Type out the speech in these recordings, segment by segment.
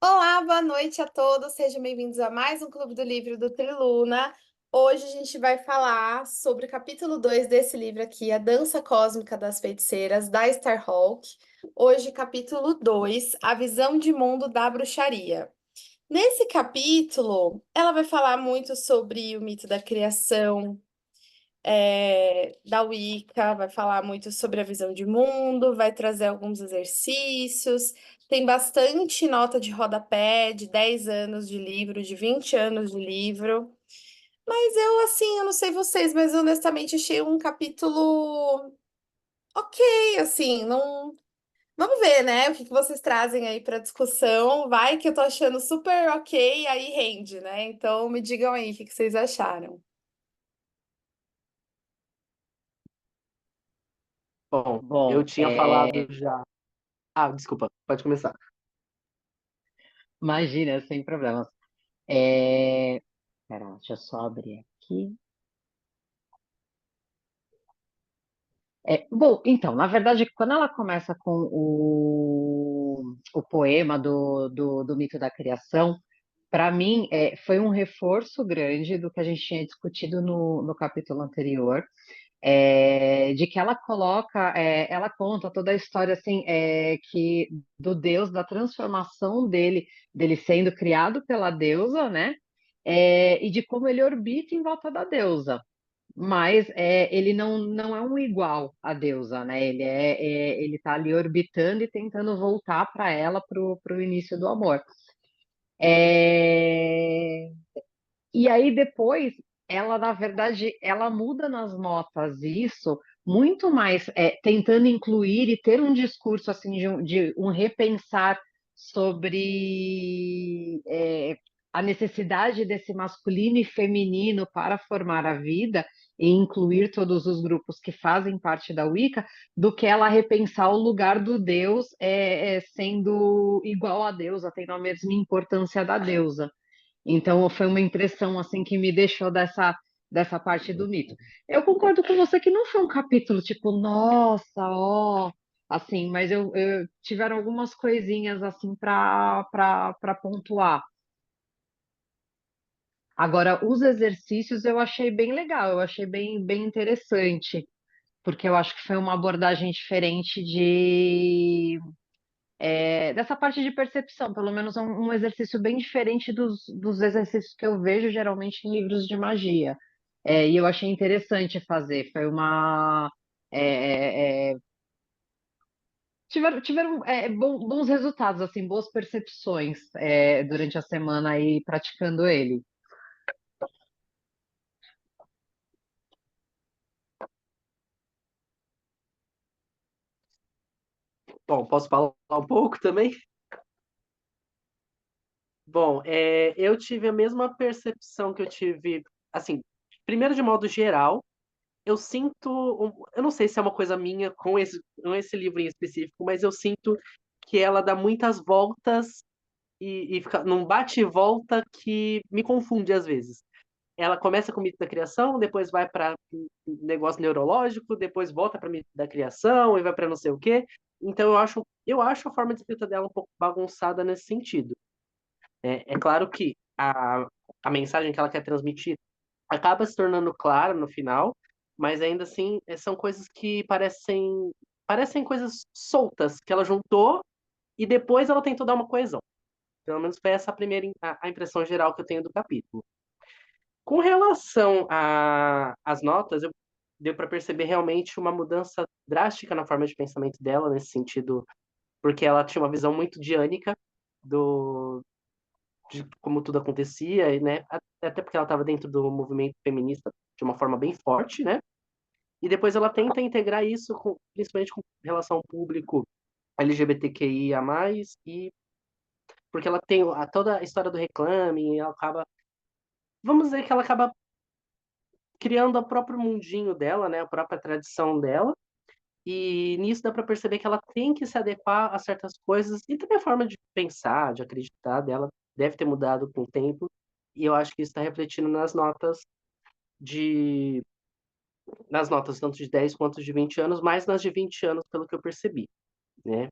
Olá, boa noite a todos. Sejam bem-vindos a mais um Clube do Livro do Triluna. Hoje a gente vai falar sobre o capítulo 2 desse livro aqui, A Dança Cósmica das Feiticeiras, da Starhawk. Hoje, capítulo 2, A Visão de Mundo da Bruxaria. Nesse capítulo, ela vai falar muito sobre o mito da criação, da Wicca, vai falar muito sobre a visão de mundo, vai trazer alguns exercícios, tem bastante nota de rodapé, de 10 anos de livro, de 20 anos de livro. Mas eu, assim, eu não sei vocês, mas honestamente achei um capítulo ok, assim, não. Vamos ver, né, o que que vocês trazem aí para discussão. Vai que eu tô achando super ok, aí rende, né? Então me digam aí o que que vocês acharam. Bom, eu Bom, tinha falado já. Ah, desculpa, pode começar. imagina, sem problemas. É... Pera, deixa eu só abrir aqui. Bom, então, na verdade, quando ela começa com o poema do mito da criação, para mim foi um reforço grande do que a gente tinha discutido no capítulo anterior, de que ela coloca, ela conta toda a história assim, que do Deus, da transformação dele sendo criado pela deusa, né? E de como ele orbita em volta da deusa. Mas ele não é um igual à deusa, né? Ele está ali orbitando e tentando voltar para ela para o início do amor. É, e aí depois, ela, na verdade, ela muda nas notas isso muito mais, tentando incluir e ter um discurso assim de um repensar sobre a necessidade desse masculino e feminino para formar a vida e incluir todos os grupos que fazem parte da Wicca, do que ela repensar o lugar do Deus sendo igual à deusa, tendo a mesma importância da deusa. Então, foi uma impressão assim que me deixou dessa parte do mito. Eu concordo com você que não foi um capítulo tipo, nossa, ó, assim, mas eu tiveram algumas coisinhas assim para pontuar. Agora, os exercícios eu achei bem legal, eu achei bem interessante, porque eu acho que foi uma abordagem diferente dessa parte de percepção, pelo menos é um exercício bem diferente dos exercícios que eu vejo geralmente em livros de magia. E eu achei interessante fazer. Foi uma. é, é, é, tiveram bons resultados, assim, boas percepções durante a semana aí praticando ele. Bom, posso falar um pouco também? Bom, eu tive a mesma percepção que eu tive, assim, primeiro de modo geral, eu sinto, eu não sei se é uma coisa minha com esse livro em específico, mas eu sinto que ela dá muitas voltas e fica num bate e volta que me confunde às vezes. Ela começa com o mito da criação, depois vai para negócio neurológico, depois volta para mito da criação e vai para não sei o quê. Então eu acho a forma de escrita dela um pouco bagunçada nesse sentido. É claro que a mensagem que ela quer transmitir acaba se tornando clara no final, mas ainda assim são coisas que parecem coisas soltas que ela juntou e depois ela tentou dar uma coesão. Pelo menos foi essa a impressão geral que eu tenho do capítulo. Com relação às notas, deu para perceber realmente uma mudança drástica na forma de pensamento dela, nesse sentido, porque ela tinha uma visão muito diânica de como tudo acontecia, e, né? Até porque ela estava dentro do movimento feminista de uma forma bem forte, né? E depois ela tenta integrar isso, principalmente com relação ao público LGBTQIA+, e porque ela tem toda a história do reclame, e ela acaba, vamos dizer que ela acaba criando o próprio mundinho dela, né? A própria tradição dela. E nisso dá para perceber que ela tem que se adequar a certas coisas e também a forma de pensar, de acreditar dela deve ter mudado com o tempo. E eu acho que isso está refletindo de nas notas tanto de 10 quanto de 20 anos, mais nas de 20 anos, pelo que eu percebi, né?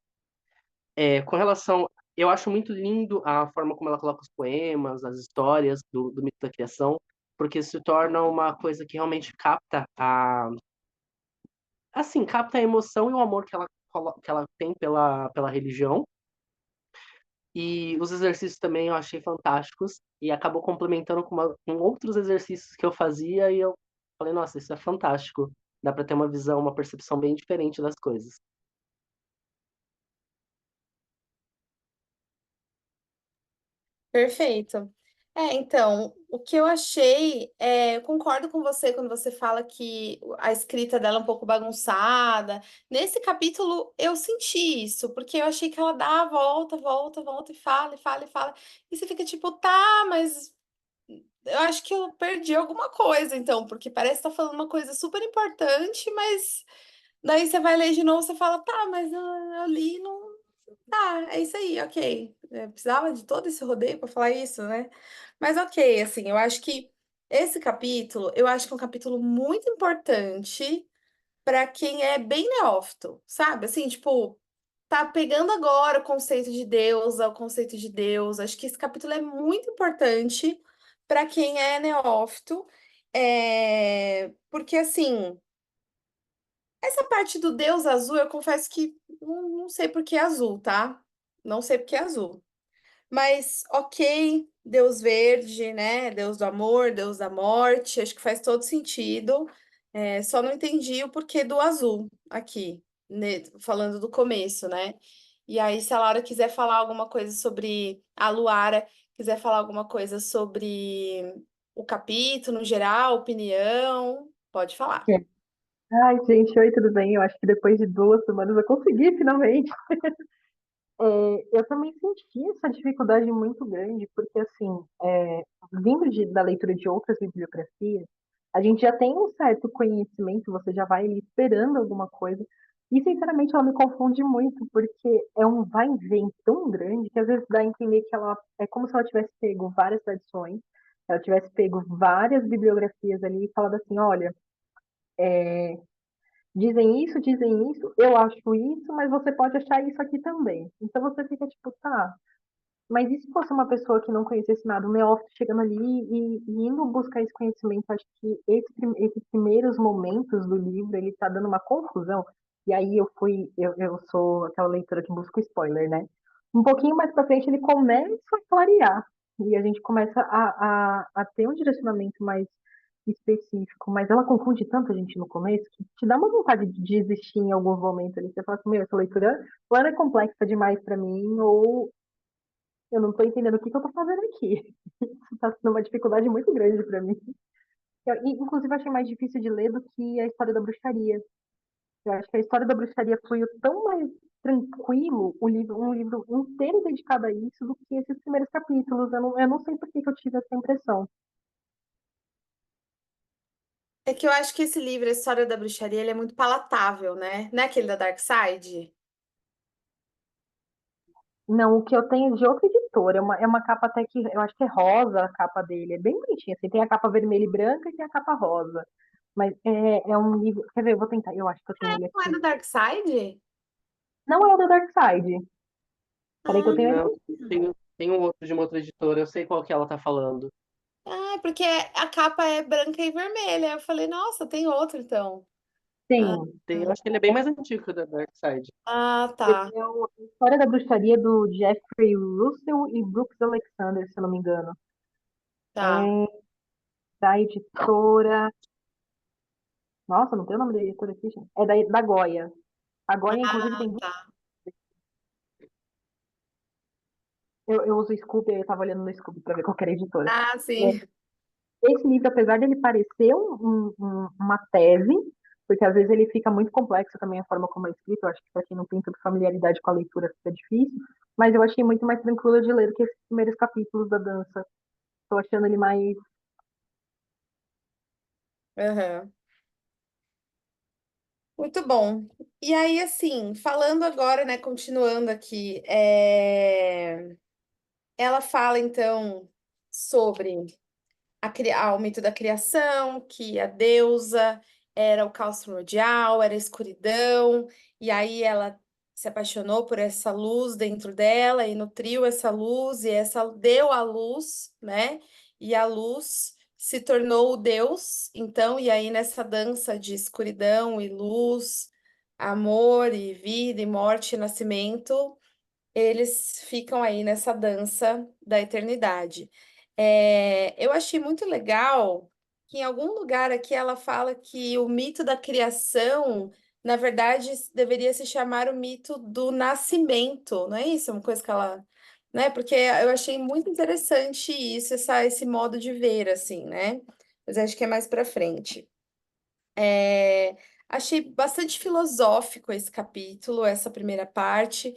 Com relação eu acho muito lindo a forma como ela coloca os poemas, as histórias do mito da criação, porque se torna uma coisa que realmente capta a emoção e o amor que ela tem pela religião. E os exercícios também eu achei fantásticos e acabou complementando com outros exercícios que eu fazia e eu falei, nossa, isso é fantástico. Dá para ter uma visão, uma percepção bem diferente das coisas. Perfeito. Então, o que eu achei, eu concordo com você quando você fala que a escrita dela é um pouco bagunçada. Nesse capítulo, eu senti isso, porque eu achei que ela dá a volta, volta, volta e fala, e fala, e fala. E você fica tipo, tá, mas eu acho que eu perdi alguma coisa, então, porque parece que tá falando uma coisa super importante, mas daí você vai ler de novo, você fala, tá, mas eu li, não. Tá, é isso aí, ok. Precisava de todo esse rodeio para falar isso, né? Mas ok, assim, eu acho que esse capítulo, eu acho que é um capítulo muito importante para quem é bem neófito, sabe? Assim, tipo, tá pegando agora o conceito de deusa, o conceito de Deus. Acho que esse capítulo é muito importante para quem é neófito, porque assim, essa parte do Deus azul, eu confesso que não sei por que é azul, tá? Não sei por que é azul. Mas, ok, Deus verde, né? Deus do amor, Deus da morte, acho que faz todo sentido. Só não entendi o porquê do azul aqui, falando do começo, né? E aí, se a Laura quiser falar alguma coisa sobre a Luara, quiser falar alguma coisa sobre o capítulo no geral, opinião, pode falar. Ai, gente, oi, tudo bem? Eu acho que depois de 2 semanas eu consegui finalmente. Eu também senti essa dificuldade muito grande, porque, assim, vindo da leitura de outras bibliografias, a gente já tem um certo conhecimento, você já vai ali esperando alguma coisa, e, sinceramente, ela me confunde muito, porque é um vai e vem tão grande que às vezes dá a entender que ela é como se ela tivesse pego várias tradições, ela tivesse pego várias bibliografias ali e falado assim, olha, dizem isso, eu acho isso, mas você pode achar isso aqui também. Então você fica tipo, tá, mas e se fosse uma pessoa que não conhecesse nada, um neófito chegando ali e indo buscar esse conhecimento? Acho que esses primeiros momentos do livro, ele tá dando uma confusão. E aí eu sou aquela leitora que busca o spoiler, né? Um pouquinho mais pra frente ele começa a clarear. E a gente começa a ter um direcionamento mais específico, mas ela confunde tanto a gente no começo que te dá uma vontade de desistir em alguns momentos ali. Você fala assim, meu, essa leitura ou ela é complexa demais para mim, ou eu não tô entendendo o que que eu tô fazendo aqui. Isso tá sendo uma dificuldade muito grande para mim. Inclusive, achei mais difícil de ler do que a história da bruxaria. Eu acho que a história da bruxaria fluiu tão mais tranquilo, um livro inteiro dedicado a isso, do que esses primeiros capítulos. Eu não sei por que que eu tive essa impressão. É que eu acho que esse livro, A História da Bruxaria, ele é muito palatável, né? Não é aquele da Dark Side? Não, o que eu tenho de outra editora é uma capa até que eu acho que é rosa a capa dele. É bem bonitinha. Assim, tem a capa vermelha e branca e tem a capa rosa. Mas é um livro. Quer ver? Eu vou tentar. Eu acho que eu tenho ele Não é aqui. do Dark Side? Não é o da Dark Side. Peraí que eu tenho ele Não, aqui. tem um outro de uma outra editora, eu sei qual que ela tá falando. Porque a capa é branca e vermelha. Eu falei, nossa, tem outro então. Ah, Tem. Eu acho que ele é bem mais antigo que o da Dark Side. Esse tá. é a História da Bruxaria do Jeffrey Russell e Brooks Alexander, se eu não me engano. Tá. É da editora. Nossa, não tem o nome da editora aqui, gente. É da Goya. A Goya, inclusive, Ah, tem duas. tá. Eu uso o Scooby, eu tava olhando no Scooby pra ver qual que era a editora. Ah, É, sim. esse livro, apesar dele parecer uma tese, porque às vezes ele fica muito complexo também a forma como é escrito, eu acho que para quem não tem tanta familiaridade com a leitura fica difícil, mas eu achei muito mais tranquilo de ler do que esses primeiros capítulos da dança. Tô achando ele mais. Aham. Muito bom. E aí, assim, falando agora, né, continuando aqui, ela fala então sobre o mito da criação, que a deusa era o caos primordial, era a escuridão, e aí ela se apaixonou por essa luz dentro dela e nutriu essa luz e essa deu a luz, né? E a luz se tornou o Deus. Então, e aí nessa dança de escuridão e luz, amor e vida e morte e nascimento, eles ficam aí nessa dança da eternidade. Eu achei muito legal que em algum lugar aqui ela fala que o mito da criação, na verdade, deveria se chamar o mito do nascimento, não é isso? Uma coisa que ela, né? Porque eu achei muito interessante isso, esse modo de ver, assim, né? Mas acho que é mais para frente. É, achei bastante filosófico esse capítulo, essa primeira parte.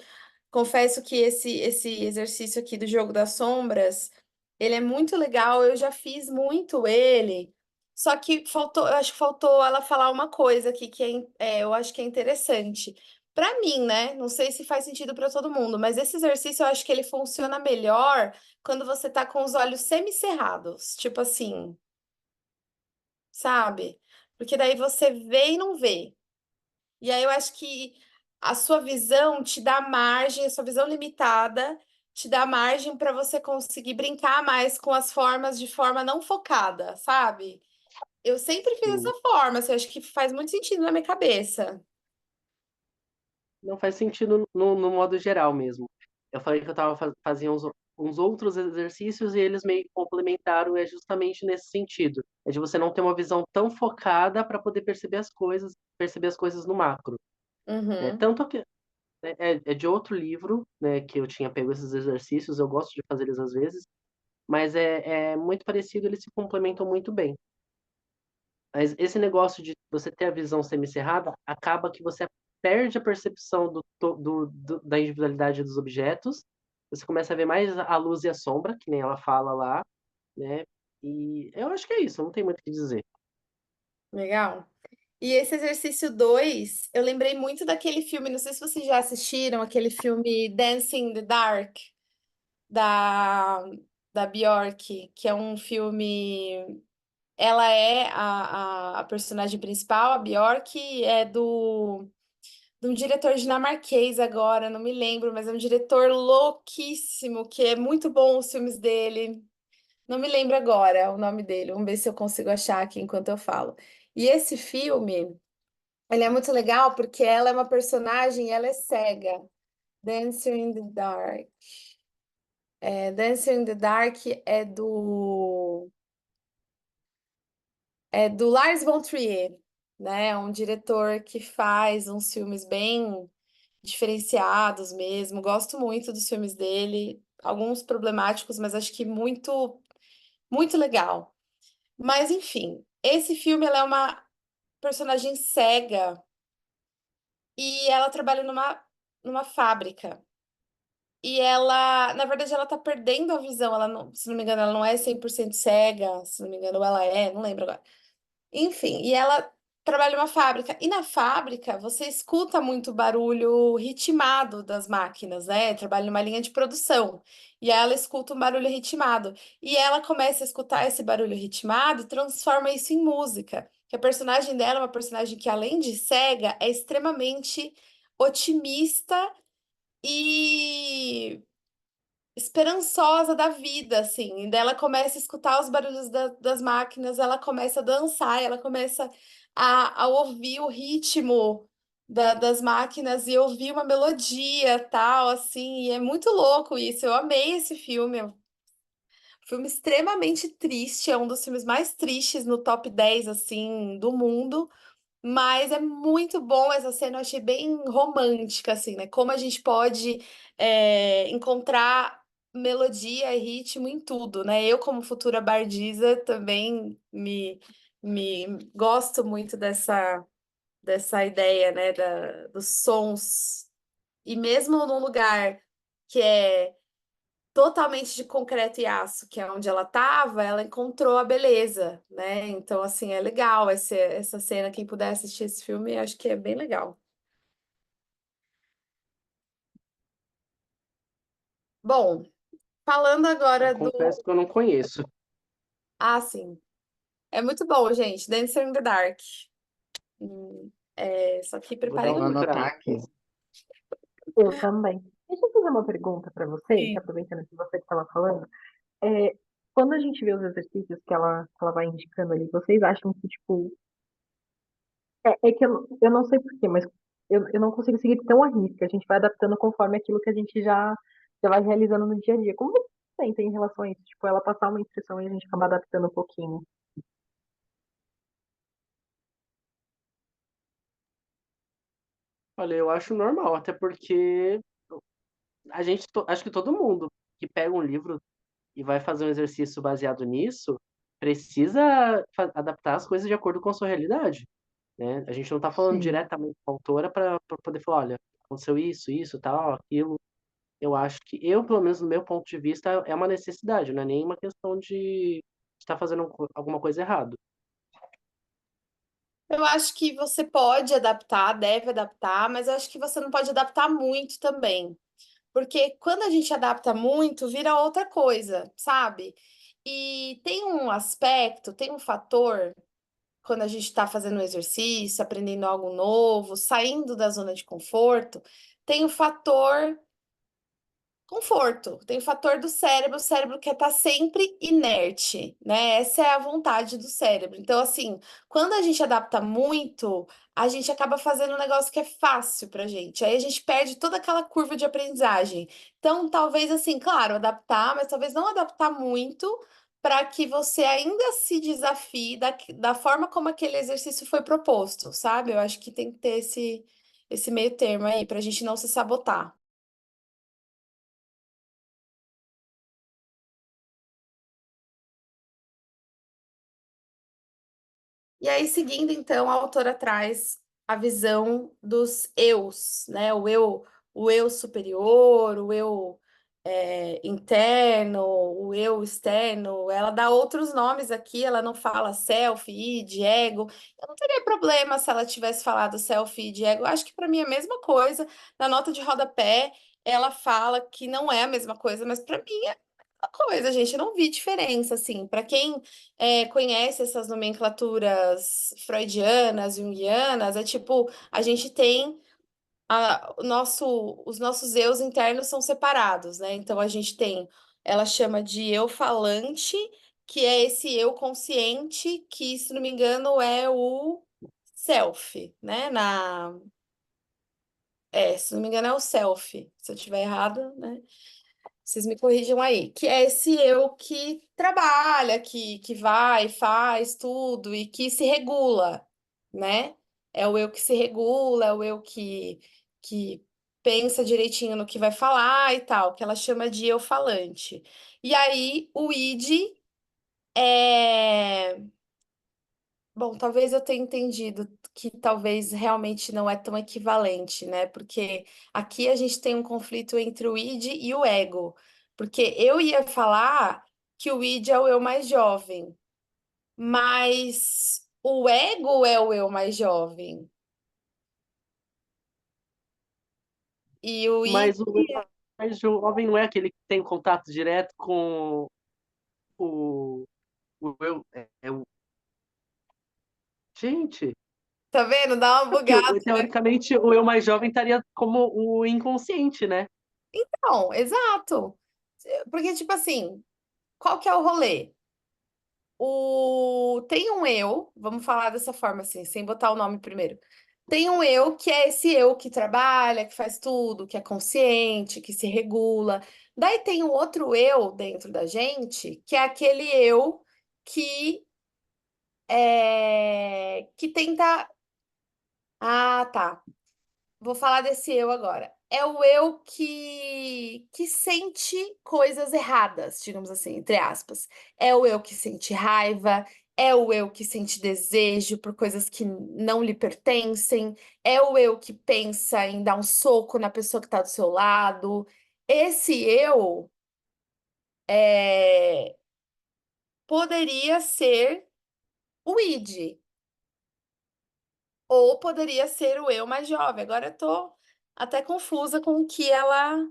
Confesso que esse exercício aqui do jogo das sombras, ele é muito legal, eu já fiz muito ele, só que faltou, eu acho que faltou ela falar uma coisa aqui que eu acho que é interessante. Para mim, né? Não sei se faz sentido para todo mundo, mas esse exercício eu acho que ele funciona melhor quando você tá com os olhos semicerrados, tipo assim, sabe? Porque daí você vê e não vê. E aí eu acho que a sua visão te dá margem, a sua visão limitada te dá margem para você conseguir brincar mais com as formas de forma não focada, sabe? Eu sempre fiz Sim. dessa forma, assim, acho que faz muito sentido na minha cabeça. Não faz sentido no modo geral mesmo. Eu falei que eu tava fazia uns outros exercícios e eles meio que complementaram, é justamente nesse sentido. É de você não ter uma visão tão focada para poder perceber as coisas no macro, né? Uhum, Tanto que é de outro livro, né, que eu tinha pego esses exercícios, eu gosto de fazer eles às vezes, mas é muito parecido, eles se complementam muito bem. Mas esse negócio de você ter a visão semicerrada acaba que você perde a percepção da individualidade dos objetos. Você começa a ver mais a luz e a sombra, que nem ela fala lá, né? E eu acho que é isso, não tem muito o que dizer. legal. E esse exercício 2 eu lembrei muito daquele filme, não sei se vocês já assistiram, aquele filme Dancing in the Dark, da, da Bjork, que é um filme. Ela é a personagem principal, a Bjork, é de um diretor dinamarquês agora, não me lembro, mas é um diretor louquíssimo, que é muito bom os filmes dele. Não me lembro agora o nome dele, vamos ver se eu consigo achar aqui enquanto eu falo. E esse filme, ele é muito legal porque ela é uma personagem, ela é cega. Dancer in the Dark. Dancer in the Dark é do Lars von Trier, né? É um diretor que faz uns filmes bem diferenciados mesmo. Gosto muito dos filmes dele, alguns problemáticos, mas acho que muito, muito legal. Mas enfim, esse filme ela é uma personagem cega e ela trabalha numa fábrica. E ela, na verdade, ela tá perdendo a visão. Ela não, se não me engano, ela não é 100% cega, se não me engano, ela é, não lembro agora. Enfim, e ela trabalha em uma fábrica. E na fábrica, você escuta muito barulho ritmado das máquinas, né? Trabalha numa linha de produção. E ela escuta um barulho ritmado. E ela começa a escutar esse barulho ritmado e transforma isso em música. Que a personagem dela é uma personagem que, além de cega, é extremamente otimista e esperançosa da vida, assim. E daí ela começa a escutar os barulhos das máquinas, ela começa a dançar, ela começa a ouvir o ritmo das máquinas e ouvir uma melodia, tal, assim. E é muito louco isso. Eu amei esse filme. É um filme extremamente triste, é um dos filmes mais tristes no top 10 assim, do mundo. Mas é muito bom essa cena, eu achei bem romântica, assim, né? Como a gente pode encontrar melodia e ritmo em tudo, né? Eu, como futura bardisa, também me gosto muito dessa ideia, né? Dos sons. E mesmo num lugar que é totalmente de concreto e aço, que é onde ela estava, ela encontrou a beleza, né? Então, assim, é legal essa cena. Quem puder assistir esse filme, acho que é bem legal. Bom, falando Eu agora do. confesso que eu não conheço. Ah, sim. É muito bom, gente. Dancer in the Dark. Só que Vou dar preparem uma Vou muito. anotar procurada. aqui. Eu também. Deixa eu fazer uma pergunta para vocês, Sim. aproveitando que você estava falando. É, quando a gente vê os exercícios que ela vai indicando ali, vocês acham que, tipo, é que eu não sei por quê, mas eu não consigo seguir tão à risca. A gente vai adaptando conforme aquilo que a gente já vai realizando no dia a dia. Como você sente em relação a isso? Tipo, ela passar uma instrução e a gente acabar adaptando um pouquinho. Olha, eu acho normal, até porque acho que todo mundo que pega um livro e vai fazer um exercício baseado nisso, precisa adaptar as coisas de acordo com a sua realidade, né? A gente não está falando Sim. diretamente com a autora para poder falar, olha, aconteceu isso, tal, aquilo. Eu acho que eu, pelo menos no meu ponto de vista, é uma necessidade, não é nem uma questão de estar fazendo alguma coisa errado. Eu acho que você pode adaptar, deve adaptar, mas eu acho que você não pode adaptar muito também. Porque quando a gente adapta muito, vira outra coisa, sabe? E tem um aspecto, tem um fator, quando a gente está fazendo um exercício, aprendendo algo novo, saindo da zona de conforto, tem o fator conforto, tem o fator do cérebro, o cérebro quer estar sempre inerte, né? Essa é a vontade do cérebro. Então, assim, quando a gente adapta muito, a gente acaba fazendo um negócio que é fácil pra gente. Aí a gente perde toda aquela curva de aprendizagem. Então, talvez assim, claro, adaptar, mas talvez não adaptar muito para que você ainda se desafie da forma como aquele exercício foi proposto, sabe? Eu acho que tem que ter esse meio termo aí para a gente não se sabotar. E aí, seguindo, então, a autora traz a visão dos eus, né? O eu superior, o eu interno, o eu externo. Ela dá outros nomes aqui, ela não fala self, id, ego. Eu não teria problema se ela tivesse falado self, id, ego. Acho que para mim é a mesma coisa. Na nota de rodapé, ela fala que não é a mesma coisa, mas para mim é a coisa, gente. Eu não vi diferença, assim. Para quem conhece essas nomenclaturas freudianas, junguianas, é tipo, a gente tem os nossos eus internos são separados, né? Então a gente tem, ela chama de eu falante, que é esse eu consciente, que, se não me engano, é o self, né? Se não me engano, é o self. Se eu estiver errada, né? Vocês me corrijam aí, que é esse eu que trabalha, que vai, faz tudo e que se regula, né? É o eu que se regula, é o eu que pensa direitinho no que vai falar e tal, que ela chama de eu falante. E aí o id é bom, talvez eu tenha entendido que talvez realmente não é tão equivalente, né? Porque aqui a gente tem um conflito entre o id e o ego. Porque eu ia falar que o id é o eu mais jovem, mas o ego é o eu mais jovem. E o id, Mas o mais jovem não é aquele que tem contato direto com o, o eu. Gente, tá vendo? Dá uma é porque bugada. teoricamente o eu mais jovem estaria como o inconsciente, né? Não, exato. Porque, tipo assim, qual que é o rolê? Tem um eu, vamos falar dessa forma assim, sem botar o nome primeiro. Tem um eu que é esse eu que trabalha, que faz tudo, que é consciente, que se regula. Daí tem um outro eu dentro da gente, que é aquele eu que que tenta. Ah, tá. Vou falar desse eu agora. É o eu que sente coisas erradas, digamos assim, entre aspas. É o eu que sente raiva, é o eu que sente desejo por coisas que não lhe pertencem, é o eu que pensa em dar um soco na pessoa que está do seu lado. Esse eu poderia ser o id, ou poderia ser o eu mais jovem. Agora eu tô até confusa com o que ela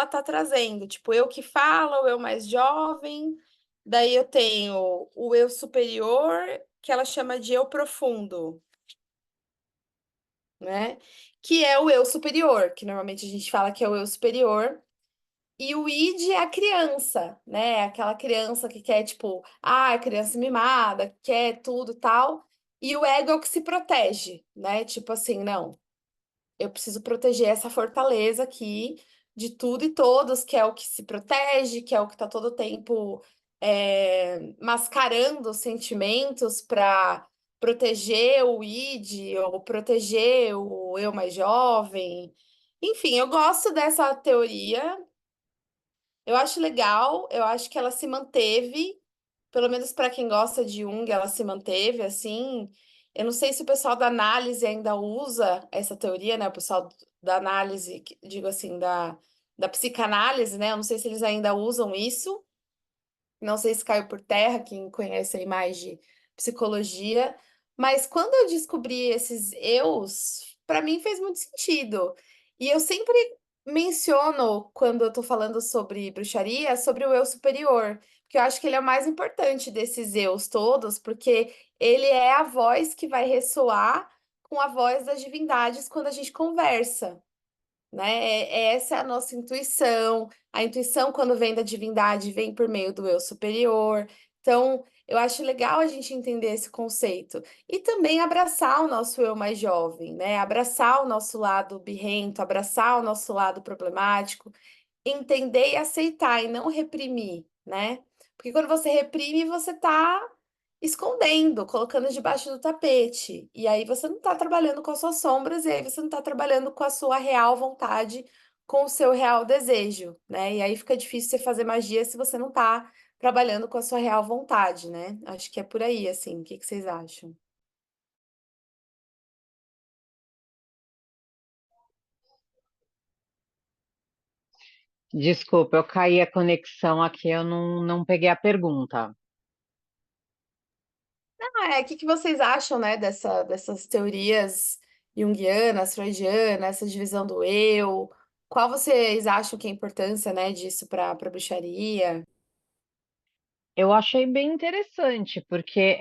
tá trazendo. Tipo, eu que falo, o eu mais jovem. Daí eu tenho o eu superior, que ela chama de eu profundo, né? Que é o eu superior, que normalmente a gente fala que é o eu superior. E o id é a criança, né? Aquela criança que quer, tipo, ah, criança mimada, que quer tudo e tal. E o ego é o que se protege, né? Tipo assim, não, eu preciso proteger essa fortaleza aqui de tudo e todos, que é o que se protege, que é o que tá todo tempo mascarando sentimentos para proteger o id ou proteger o eu mais jovem. Enfim, eu gosto dessa teoria, eu acho legal, eu acho que ela se manteve, pelo menos para quem gosta de Jung, ela se manteve assim. Eu não sei se o pessoal da análise ainda usa essa teoria, né? O pessoal da análise, digo assim, da psicanálise, né? Eu não sei se eles ainda usam isso. Não sei se caiu por terra, quem conhece aí mais de psicologia, mas quando eu descobri esses eus, para mim fez muito sentido. E eu sempre menciono, quando eu tô falando sobre bruxaria, sobre o eu superior, porque eu acho que ele é o mais importante desses eus todos, porque ele é a voz que vai ressoar com a voz das divindades quando a gente conversa, né? Essa é a nossa intuição. A intuição, quando vem da divindade, vem por meio do eu superior. Então, eu acho legal a gente entender esse conceito. E também abraçar o nosso eu mais jovem, né? Abraçar o nosso lado birrento, abraçar o nosso lado problemático, entender e aceitar e não reprimir, né? Porque quando você reprime, você tá escondendo, colocando debaixo do tapete. E aí você não tá trabalhando com as suas sombras, e aí você não tá trabalhando com a sua real vontade, com o seu real desejo, né? E aí fica difícil você fazer magia se você não tá trabalhando com a sua real vontade, né? Acho que é por aí, assim. O que que vocês acham? Desculpa, eu caí a conexão aqui, eu não peguei a pergunta. O que que vocês acham, né, dessas teorias junguianas, freudianas, essa divisão do eu? Qual vocês acham que é a importância, né, disso para bruxaria? Eu achei bem interessante, porque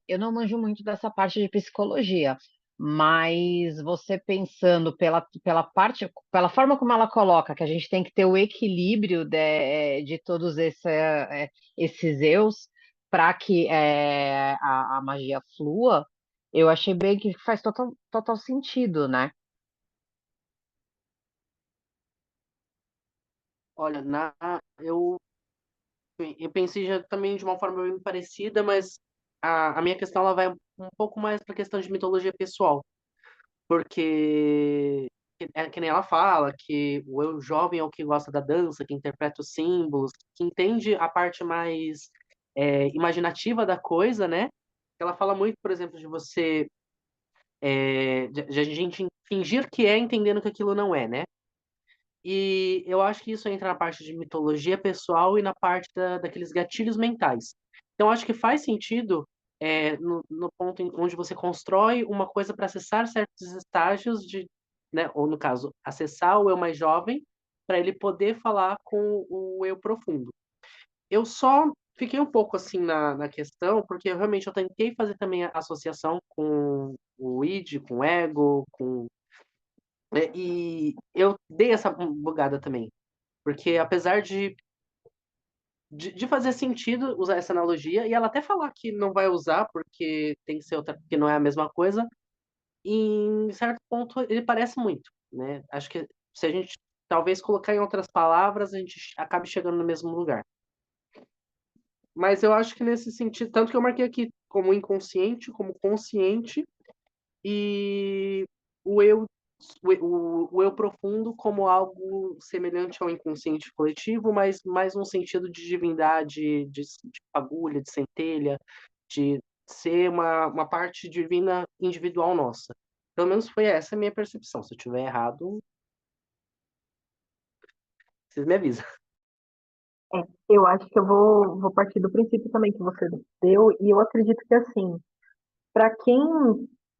eu não manjo muito dessa parte de psicologia, mas você pensando pela parte, pela forma como ela coloca, que a gente tem que ter o equilíbrio de todos esses eus para que a magia flua, eu achei bem que faz total sentido, né? Olha, eu pensei já também de uma forma bem parecida, mas a minha questão ela vai um pouco mais para a questão de mitologia pessoal, porque é que nem ela fala que o eu jovem é o que gosta da dança, que interpreta os símbolos, que entende a parte mais imaginativa da coisa, né? Ela fala muito, por exemplo, de você de a gente fingir que é entendendo que aquilo não é, né? E eu acho que isso entra na parte de mitologia pessoal e na parte daqueles gatilhos mentais. Então, acho que faz sentido no ponto onde você constrói uma coisa para acessar certos estágios de, né, ou no caso, acessar o eu mais jovem para ele poder falar com o eu profundo. Eu só fiquei um pouco assim na questão, porque realmente eu tentei fazer também a associação com o id, com o ego, e eu dei essa bugada também. Porque apesar de fazer sentido usar essa analogia, e ela até falar que não vai usar porque tem que ser outra, porque não é a mesma coisa, em certo ponto ele parece muito, né? Acho que se a gente talvez colocar em outras palavras, a gente acabe chegando no mesmo lugar. Mas eu acho que nesse sentido, tanto que eu marquei aqui como inconsciente, como consciente, e o eu, o eu profundo como algo semelhante ao inconsciente coletivo, mas mais num sentido de divindade, de fagulha, de centelha, de ser uma parte divina individual nossa. Pelo menos foi essa a minha percepção. Se eu estiver errado, vocês me avisam. É, eu acho que eu vou partir do princípio também que você deu, e eu acredito que, assim, para quem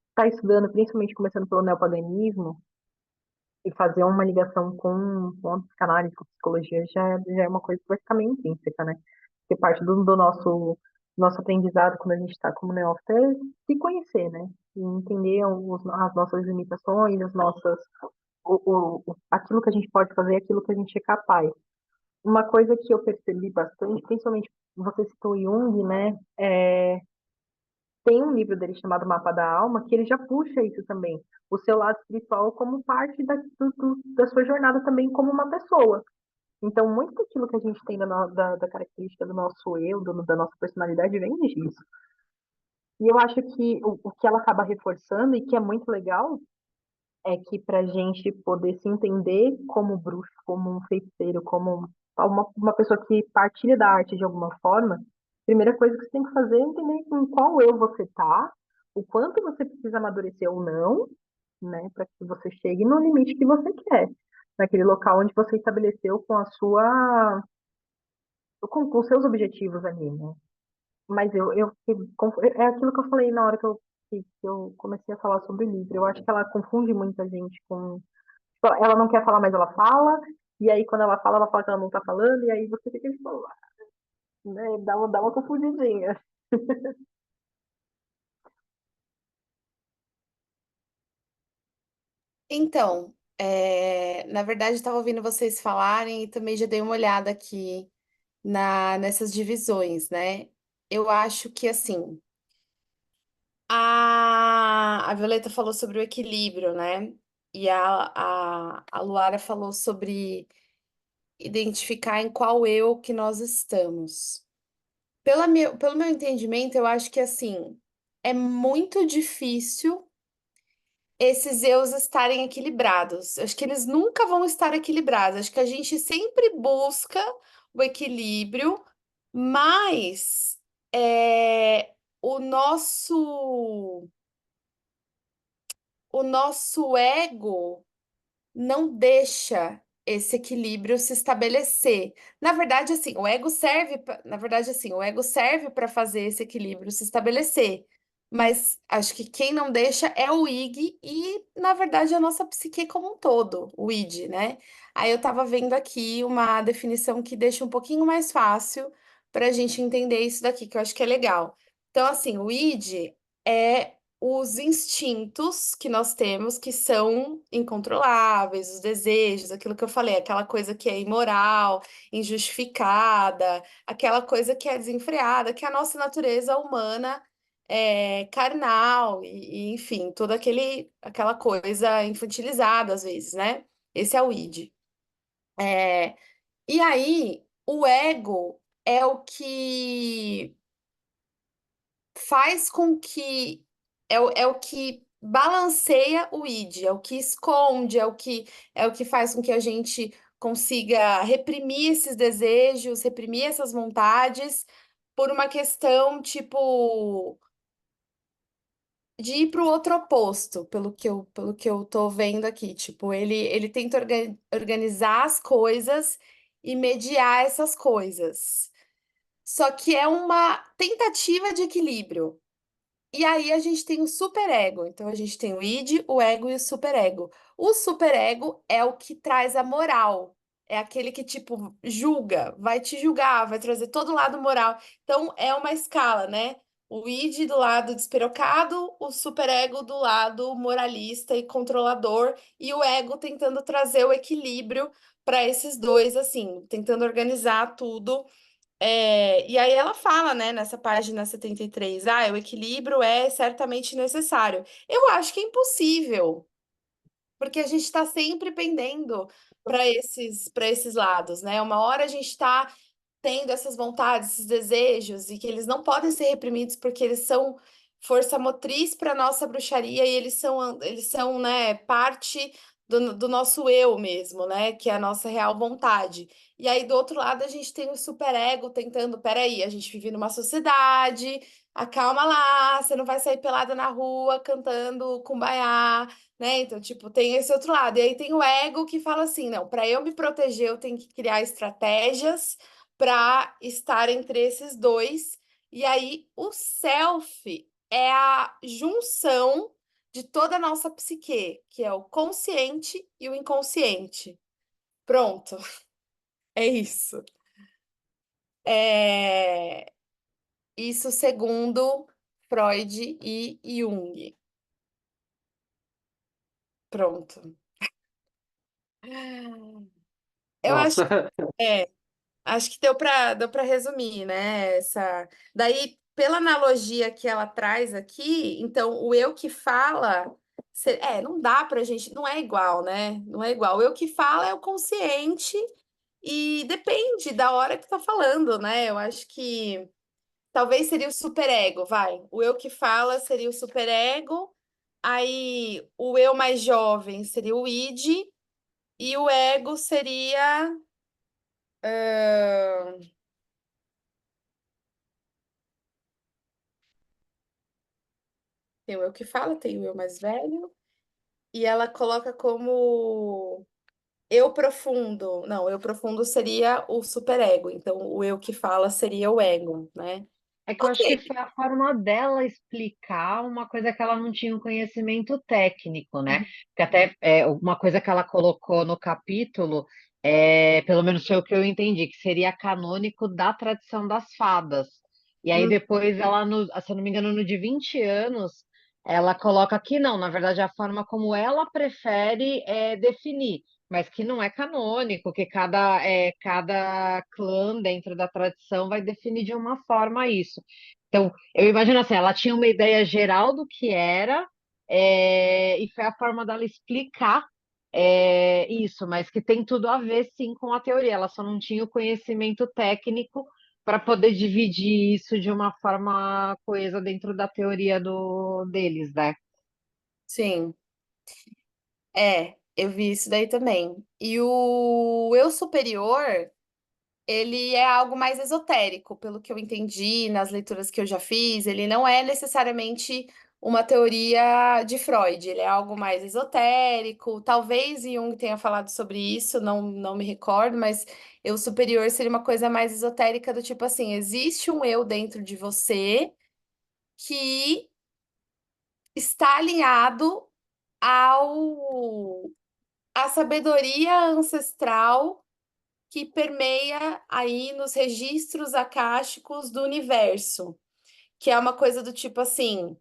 está estudando, principalmente começando pelo neopaganismo, e fazer uma ligação com a psicanálise, com a psicologia, já é uma coisa que vai ficar meio intrínseca, né? Porque parte do nosso nosso aprendizado quando a gente está como neófito é se conhecer, né? E entender as nossas limitações, aquilo que a gente pode fazer, aquilo que a gente é capaz. Uma coisa que eu percebi bastante, principalmente você citou Jung, né? Tem um livro dele chamado Mapa da Alma, que ele já puxa isso também, o seu lado espiritual como parte da sua jornada também como uma pessoa. Então, muito daquilo que a gente tem da característica do nosso eu, da nossa personalidade, vem disso. E eu acho que o que ela acaba reforçando, e que é muito legal, é que para a gente poder se entender como bruxo, como um feiticeiro, como uma pessoa que partilha da arte de alguma forma, a primeira coisa que você tem que fazer é entender com qual eu você tá, o quanto você precisa amadurecer ou não, né, para que você chegue no limite que você quer, naquele local onde você estabeleceu com a sua, com os seus objetivos ali, né? Mas é aquilo que eu falei na hora que eu comecei a falar sobre o livro. Eu acho que ela confunde muita gente com. Ela não quer falar, mas ela fala. E aí, quando ela fala que ela não tá falando. E aí você fica tipo, né? Dá uma confundidinha. Então, na verdade, estava ouvindo vocês falarem e também já dei uma olhada aqui nessas divisões, né? Eu acho que assim, a Violeta falou sobre o equilíbrio, né? E a Luara falou sobre identificar em qual eu que nós estamos. Pelo meu entendimento, eu acho que assim, é muito difícil esses eus estarem equilibrados. Acho que eles nunca vão estar equilibrados. Acho que a gente sempre busca o equilíbrio, mas o nosso ego não deixa esse equilíbrio se estabelecer. Na verdade, assim, o ego serve para fazer esse equilíbrio se estabelecer. Mas acho que quem não deixa é o ig e, na verdade, a nossa psique como um todo, o id, né? Aí eu estava vendo aqui uma definição que deixa um pouquinho mais fácil para a gente entender isso daqui, que eu acho que é legal. Então, assim, o id é os instintos que nós temos que são incontroláveis, os desejos, aquilo que eu falei, aquela coisa que é imoral, injustificada, aquela coisa que é desenfreada, que é a nossa natureza humana carnal enfim, toda aquela coisa infantilizada às vezes, né? Esse é o id. É, e aí, o ego é o que faz com que é o que balanceia o id, é o que esconde, é o que faz com que a gente consiga reprimir esses desejos, reprimir essas vontades por uma questão tipo de ir para o outro oposto, pelo que eu tô vendo aqui, tipo, ele tenta organizar as coisas e mediar essas coisas. Só que é uma tentativa de equilíbrio. E aí a gente tem o superego. Então a gente tem o id, o ego e o superego. O superego é o que traz a moral. É aquele que, tipo, julga, vai te julgar, vai trazer todo o lado moral. Então é uma escala, né? O id do lado despirocado, o superego do lado moralista e controlador, e o ego tentando trazer o equilíbrio para esses dois, assim, tentando organizar tudo e aí ela fala, né, nessa página 73, o equilíbrio é certamente necessário. Eu acho que é impossível, porque a gente está sempre pendendo para esses lados, né? Uma hora a gente está tendo essas vontades, esses desejos, e que eles não podem ser reprimidos porque eles são força motriz para a nossa bruxaria e eles são, né, parte do nosso eu mesmo, né, que é a nossa real vontade. E aí, do outro lado, a gente tem o superego tentando, peraí, a gente vive numa sociedade, acalma lá, você não vai sair pelada na rua cantando Kumbaya, né? Então, tipo, tem esse outro lado. E aí tem o ego que fala assim, não, para eu me proteger, eu tenho que criar estratégias para estar entre esses dois. E aí, o self é a junção de toda a nossa psique, que é o consciente e o inconsciente. Pronto, é isso. É... Isso segundo Freud e Jung. Pronto. Eu acho Nossa. é, acho que deu para resumir, né? Daí, pela analogia que ela traz aqui, então o eu que fala, não dá pra gente, não é igual, né? Não é igual. O eu que fala é o consciente e depende da hora que tá falando, né? Eu acho que talvez seria o superego, vai. O eu que fala seria o superego, aí o eu mais jovem seria o id e o ego seria tem o eu que fala, tem o eu mais velho, e ela coloca como eu profundo. Não, eu profundo seria o superego, então o eu que fala seria o ego, né? É que eu acho que Ok. foi a forma dela explicar uma coisa que ela não tinha um conhecimento técnico, né? Porque até uma coisa que ela colocou no capítulo, pelo menos foi o que eu entendi, que seria canônico da tradição das fadas. E aí Hum, depois ela, se eu não me engano, no de 20 anos, ela coloca que não, na verdade, a forma como ela prefere definir. Mas que não é canônico, que cada clã dentro da tradição vai definir de uma forma isso. Então, eu imagino assim, ela tinha uma ideia geral do que era, e foi a forma dela explicar isso, mas que tem tudo a ver, sim, com a teoria. Ela só não tinha o conhecimento técnico para poder dividir isso de uma forma coesa dentro da teoria deles, né? sim, eu vi isso daí também. E o eu superior, ele é algo mais esotérico, pelo que eu entendi nas leituras que eu já fiz. Ele não é necessariamente uma teoria de Freud, ele é algo mais esotérico. Talvez Jung tenha falado sobre isso, não me recordo, mas eu superior seria uma coisa mais esotérica, do tipo assim: existe um eu dentro de você que está alinhado ao à sabedoria ancestral que permeia aí nos registros acásticos do universo, que é uma coisa do tipo assim: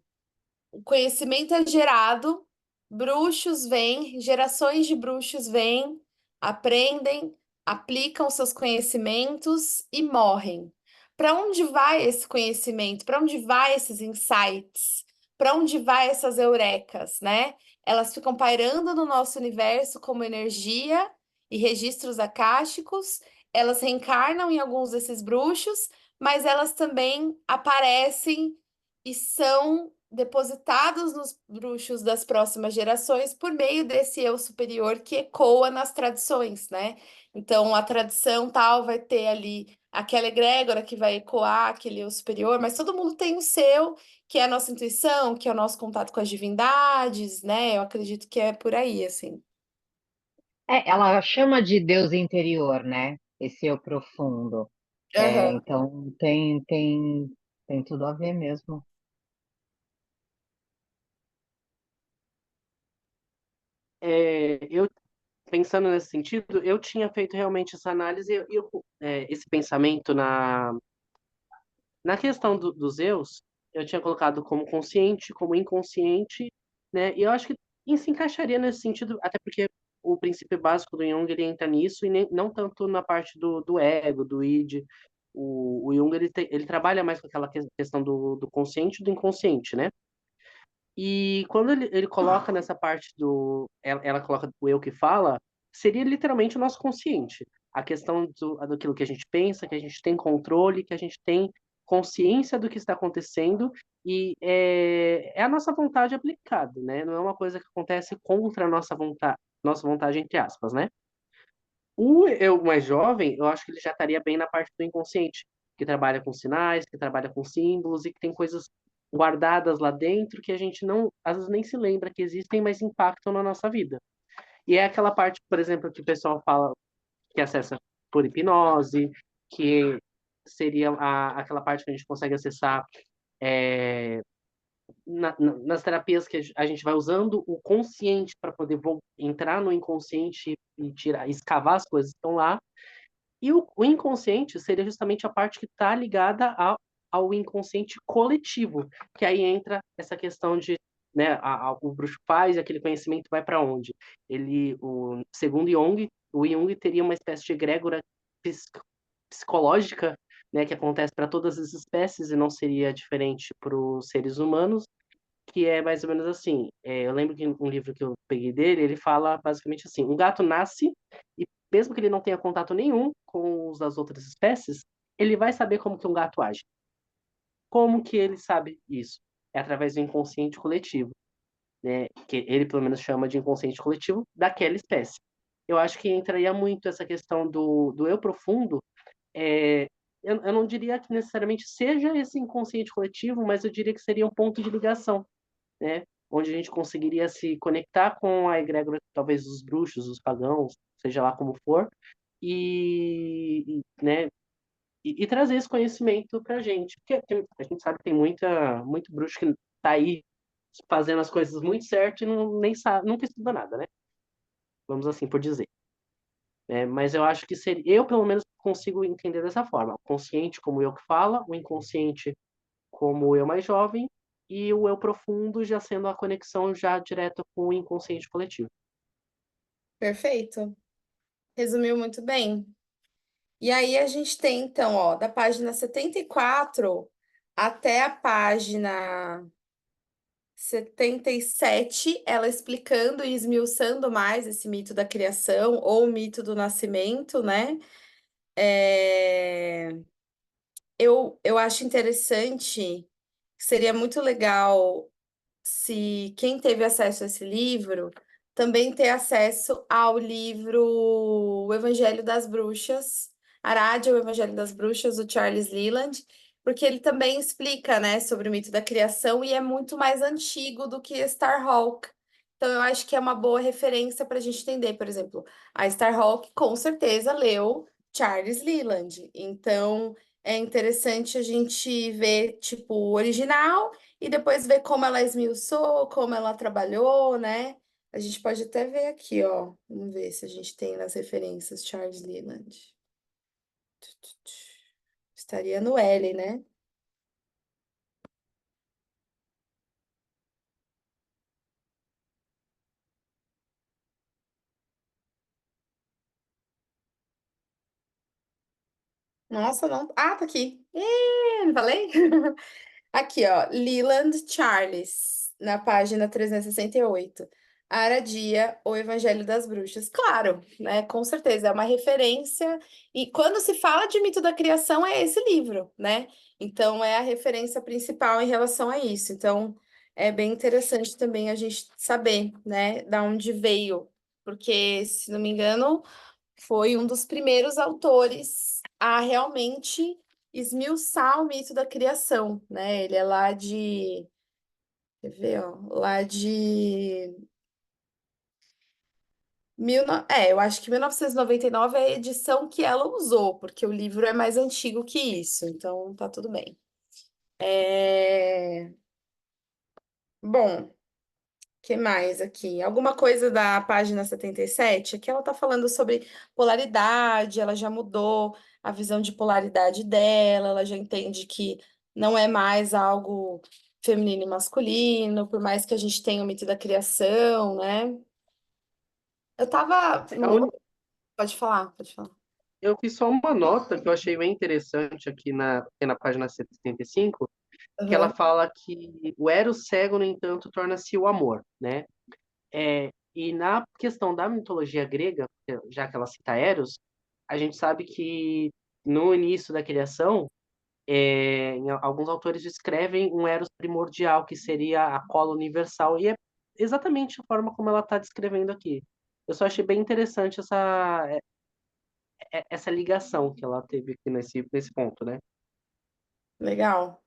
o conhecimento é gerado, bruxos vêm, gerações de bruxos vêm, aprendem, aplicam seus conhecimentos e morrem. Para onde vai esse conhecimento? Para onde vai esses insights? Para onde vai essas eurecas, né? Elas ficam pairando no nosso universo como energia e registros acásticos. Elas reencarnam em alguns desses bruxos, mas elas também aparecem e são depositados nos bruxos das próximas gerações por meio desse eu superior que ecoa nas tradições, né? Então, a tradição tal vai ter ali aquela egrégora que vai ecoar aquele eu superior, mas todo mundo tem o seu, que é a nossa intuição, que é o nosso contato com as divindades, né? Eu acredito que é por aí, assim. Ela chama de Deus interior, né? Esse eu profundo. Aham. Então tem tudo a ver mesmo. Eu pensando nesse sentido, eu tinha feito realmente essa análise esse pensamento na questão dos eus, eu tinha colocado como consciente, como inconsciente, né? E eu acho que isso encaixaria nesse sentido, até porque o princípio básico do Jung ele entra nisso e não tanto na parte do ego, do id. O Jung ele trabalha mais com aquela questão do consciente e do inconsciente, né? E quando ele coloca nessa parte ela coloca o eu que fala, seria literalmente o nosso consciente. A questão daquilo que a gente pensa, que a gente tem controle, que a gente tem consciência do que está acontecendo e é a nossa vontade aplicada, né? Não é uma coisa que acontece contra a nossa vontade entre aspas, né? O eu mais jovem, eu acho que ele já estaria bem na parte do inconsciente, que trabalha com sinais, que trabalha com símbolos e que tem coisas guardadas lá dentro que a gente não, às vezes nem se lembra que existem, mas impactam na nossa vida. E é aquela parte, por exemplo, que o pessoal fala que acessa por hipnose, que seria aquela parte que a gente consegue acessar é, nas terapias que a gente vai usando o consciente para poder entrar no inconsciente e tirar, escavar as coisas que estão lá. E o inconsciente seria justamente a parte que está ligada ao inconsciente coletivo, que aí entra essa questão de, né, o bruxo faz e aquele conhecimento vai para onde? Segundo Jung, o Jung teria uma espécie de egrégora psicológica, né, que acontece para todas as espécies e não seria diferente para os seres humanos, que é mais ou menos assim. Eu lembro que um livro que eu peguei dele, ele fala basicamente assim: um gato nasce e mesmo que ele não tenha contato nenhum com os das outras espécies, ele vai saber como que um gato age. Como que ele sabe isso? É através do inconsciente coletivo, né? Que ele pelo menos chama de inconsciente coletivo daquela espécie. Eu acho que entraria muito essa questão do eu profundo. é, eu não diria que necessariamente seja esse inconsciente coletivo, mas eu diria que seria um ponto de ligação, né? Onde a gente conseguiria se conectar com a egrégora, talvez dos bruxos, dos pagãos, seja lá como for, né, e trazer esse conhecimento para a gente. Porque a gente sabe que tem muito bruxo que tá aí fazendo as coisas muito certo e nem sabe, nunca estuda nada, né? Vamos assim por dizer. Mas eu acho que seria, eu pelo menos consigo entender dessa forma. O consciente como eu que fala, o inconsciente como o eu mais jovem e o eu profundo já sendo a conexão já direta com o inconsciente coletivo. Perfeito. Resumiu muito bem. E aí a gente tem, então, ó, da página 74 até a página 77, ela explicando e esmiuçando mais esse mito da criação ou o mito do nascimento, né? É, eu acho interessante, seria muito legal se quem teve acesso a esse livro também ter acesso ao livro O Evangelho das Bruxas, Aradia, O Evangelho das Bruxas, do Charles Leland, porque ele também explica, né, sobre o mito da criação e é muito mais antigo do que Starhawk. Então, eu acho que é uma boa referência para a gente entender. Por exemplo, a Starhawk com certeza leu Charles Leland. Então, é interessante a gente ver, tipo, o original e depois ver como ela esmiuçou, como ela trabalhou, né? A gente pode até ver aqui, ó. Vamos ver se a gente tem nas referências Charles Leland. Estaria no L, né? Nossa, não. Ah, tá aqui. Não falei? Aqui, ó, Leland Charles, na página 368. Aradia, O Evangelho das Bruxas. Claro, né? Com certeza, é uma referência. E quando se fala de mito da criação, é esse livro, né? Então, é a referência principal em relação a isso. Então, é bem interessante também a gente saber, né, da onde veio. Porque, se não me engano, foi um dos primeiros autores a realmente esmiuçar o mito da criação, né? Ele é lá de, quer ver, ó, lá de eu acho que 1999 é a edição que ela usou, porque o livro é mais antigo que isso, então tá tudo bem. Bom, que mais aqui? Alguma coisa da página 77? Aqui ela está falando sobre polaridade, ela já mudou a visão de polaridade dela, ela já entende que não é mais algo feminino e masculino, por mais que a gente tenha o mito da criação, né? Eu tava. A uni- Pode falar, pode falar. Eu fiz só uma nota que eu achei bem interessante aqui na página 75, que ela Aham. fala que o eros cego, no entanto, torna-se o amor, né? E na questão da mitologia grega, já que ela cita Eros, a gente sabe que no início da criação, alguns autores descrevem um Eros primordial, que seria a cola universal, e é exatamente a forma como ela está descrevendo aqui. Eu só achei bem interessante essa ligação que ela teve aqui nesse ponto, né? Legal.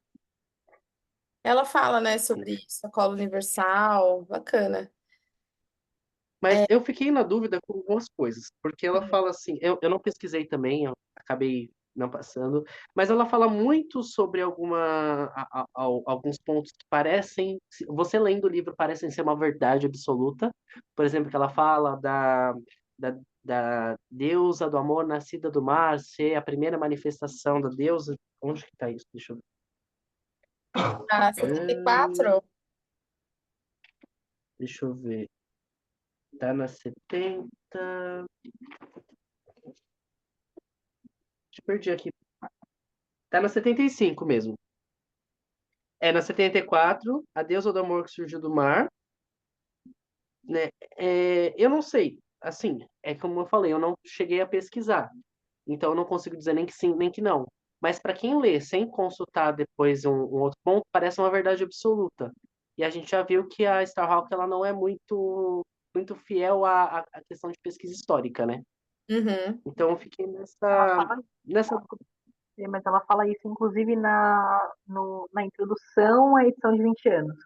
Ela fala, né, sobre isso, a cola universal, bacana. Mas eu fiquei na dúvida com algumas coisas, porque ela fala assim, eu não pesquisei também, eu acabei não passando, mas ela fala muito sobre alguns pontos que parecem, você lendo o livro, parecem ser uma verdade absoluta. Por exemplo, que ela fala da deusa do amor nascida do mar ser a primeira manifestação da deusa. Onde que tá isso? Deixa eu ver. Ah, 74? Deixa eu ver. Tá na 70. Perdi aqui. Tá na 75 mesmo. É na 74, A Deusa do Amor que Surgiu do Mar, né? Eu não sei. Assim, é como eu falei, eu não cheguei a pesquisar. Então eu não consigo dizer nem que sim, nem que não. Mas para quem lê sem consultar depois um outro ponto, parece uma verdade absoluta. E a gente já viu que a Starhawk ela não é muito fiel à questão de pesquisa histórica, né? Uhum. Então eu fiquei Ela nessa, fala nessa. mas ela fala isso, inclusive, na introdução à edição de 20 anos.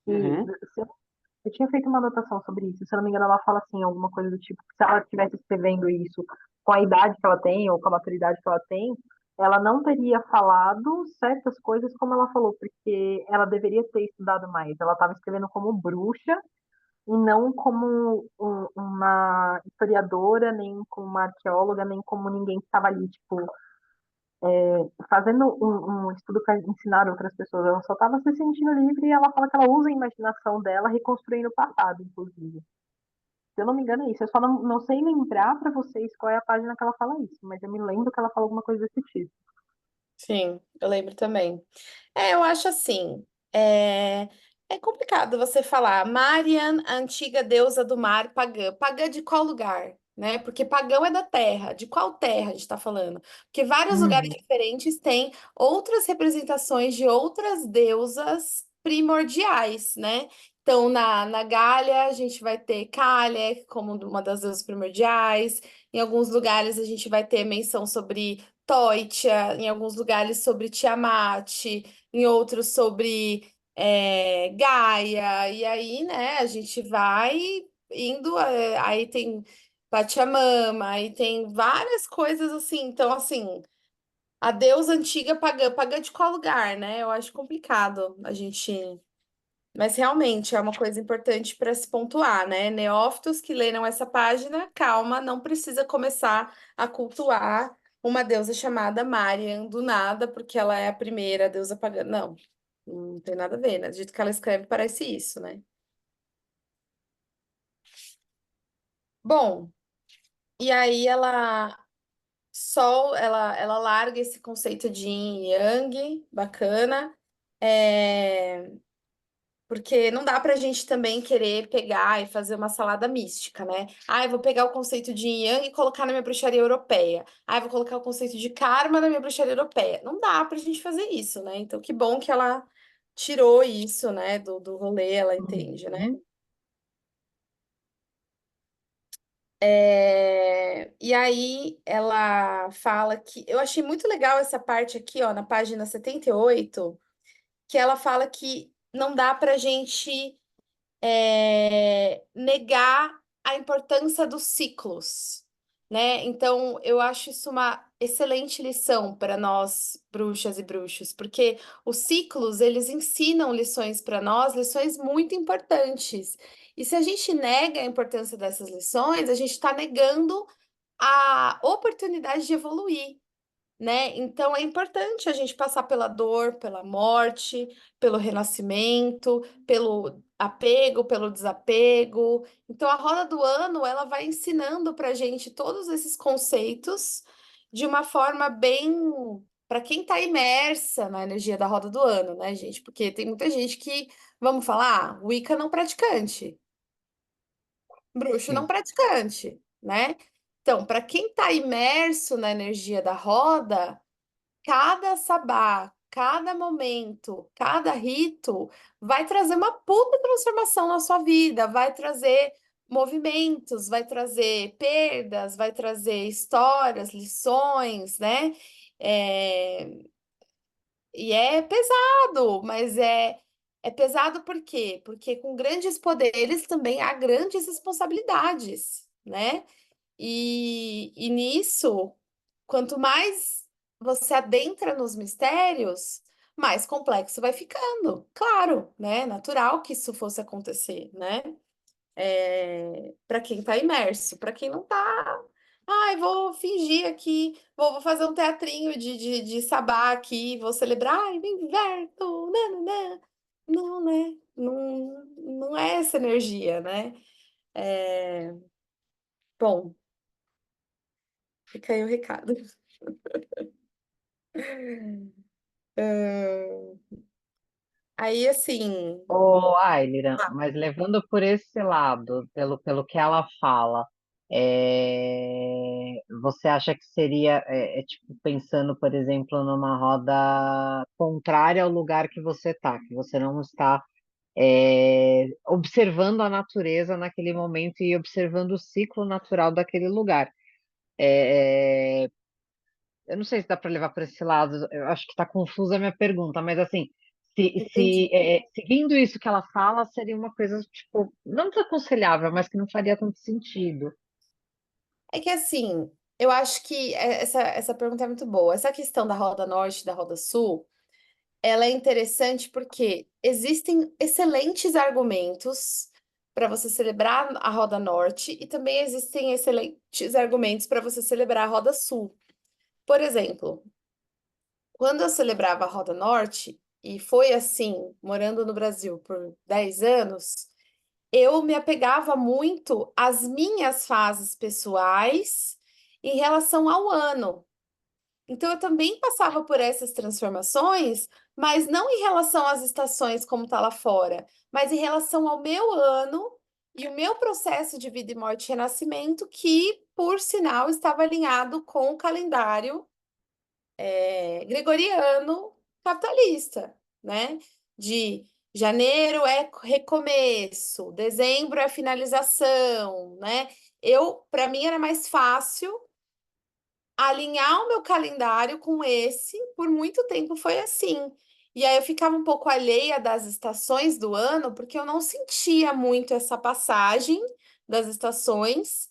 E Uhum, se eu tinha feito uma anotação sobre isso, se eu não me engano, ela fala assim, alguma coisa do tipo, que se ela estivesse escrevendo isso com a idade que ela tem, ou com a maturidade que ela tem, ela não teria falado certas coisas como ela falou, porque ela deveria ter estudado mais. Ela estava escrevendo como bruxa, e não como uma historiadora, nem como uma arqueóloga, nem como ninguém que estava ali, tipo, fazendo um estudo para ensinar outras pessoas. Ela só estava se sentindo livre e ela fala que ela usa a imaginação dela reconstruindo o passado, inclusive. Se eu não me engano, é isso. Eu só não sei lembrar para vocês qual é a página que ela fala isso, mas eu me lembro que ela fala alguma coisa desse tipo. Sim, eu lembro também. Eu acho assim, é complicado você falar Marian, a antiga deusa do mar, pagã. Pagã de qual lugar, né? Porque pagão é da terra. De qual terra a gente está falando? Porque vários lugares Uhum. diferentes têm outras representações de outras deusas primordiais, né? Então, na Gália, a gente vai ter Kálé como uma das deusas primordiais. Em alguns lugares, a gente vai ter menção sobre Toitia, em alguns lugares sobre Tiamat, em outros sobre Gaia, e aí, né, a gente vai indo, aí tem Pachamama, aí tem várias coisas assim, então, assim, a deusa antiga pagã, pagã de qual lugar, né? Eu acho complicado a gente. Mas realmente é uma coisa importante para se pontuar, né? Neófitos que leram essa página, calma, não precisa começar a cultuar uma deusa chamada Marian do nada, porque ela é a primeira deusa pagã. Não, não tem nada a ver, né? Do jeito que ela escreve, parece isso, né? Bom, e aí ela larga esse conceito de yin e yang, bacana. É, Porque não dá pra gente também querer pegar e fazer uma salada mística, né? Ah, eu vou pegar o conceito de yin yang e colocar na minha bruxaria europeia. Ah, eu vou colocar o conceito de karma na minha bruxaria europeia. Não dá pra gente fazer isso, né? Então, que bom que ela tirou isso, né, do rolê, ela entende, né? Uhum. E aí ela fala que eu achei muito legal essa parte aqui, ó, na página 78, que ela fala que não dá pra gente negar a importância dos ciclos, né? Então, eu acho isso uma excelente lição para nós, bruxas e bruxos, porque os ciclos, eles ensinam lições para nós, lições muito importantes. E se a gente nega a importância dessas lições, a gente está negando a oportunidade de evoluir, né? Então é importante a gente passar pela dor, pela morte, pelo renascimento, pelo apego, pelo desapego. Então a roda do ano, ela vai ensinando para a gente todos esses conceitos de uma forma bem para quem está imersa na energia da roda do ano, né, gente? Porque tem muita gente que, vamos falar, Wicca não praticante, bruxo não Sim. praticante, né? Então, para quem está imerso na energia da roda, cada sabá, cada momento, cada rito vai trazer uma puta transformação na sua vida, vai trazer movimentos, vai trazer perdas, vai trazer histórias, lições, né? É, E é pesado, mas é pesado por quê? Porque com grandes poderes também há grandes responsabilidades, né? E nisso, quanto mais você adentra nos mistérios, mais complexo vai ficando. Claro, né? Natural que isso fosse acontecer, né? Para quem está imerso, para quem não está, Ai, vou fingir aqui, vou fazer um teatrinho de sabá aqui, vou celebrar, ai, me inverno, nananã. Não, né? Não, não é essa energia, né? É, bom, fica aí o recado. Ahn, Aí, assim, Ô, Ailira, ah, mas levando por esse lado, pelo que ela fala, você acha que seria, tipo, pensando, por exemplo, numa roda contrária ao lugar que você está, que você não está observando a natureza naquele momento e observando o ciclo natural daquele lugar. É, eu não sei se dá para levar por esse lado, eu acho que está confusa a minha pergunta, mas assim, entendi. seguindo isso que ela fala, seria uma coisa, tipo, não desaconselhável, mas que não faria tanto sentido. É que assim, eu acho que essa pergunta é muito boa. Essa questão da Roda Norte e da Roda Sul, ela é interessante porque existem excelentes argumentos para você celebrar a Roda Norte e também existem excelentes argumentos para você celebrar a Roda Sul. Por exemplo, quando eu celebrava a Roda Norte, e foi assim, morando no Brasil por 10 anos, eu me apegava muito às minhas fases pessoais em relação ao ano. Então, eu também passava por essas transformações, mas não em relação às estações como está lá fora, mas em relação ao meu ano e o meu processo de vida e morte e renascimento, que, por sinal, estava alinhado com o calendário gregoriano capitalista, né? De janeiro é recomeço, dezembro é finalização, né? Para mim, era mais fácil alinhar o meu calendário com esse, por muito tempo foi assim. E aí eu ficava um pouco alheia das estações do ano, porque eu não sentia muito essa passagem das estações,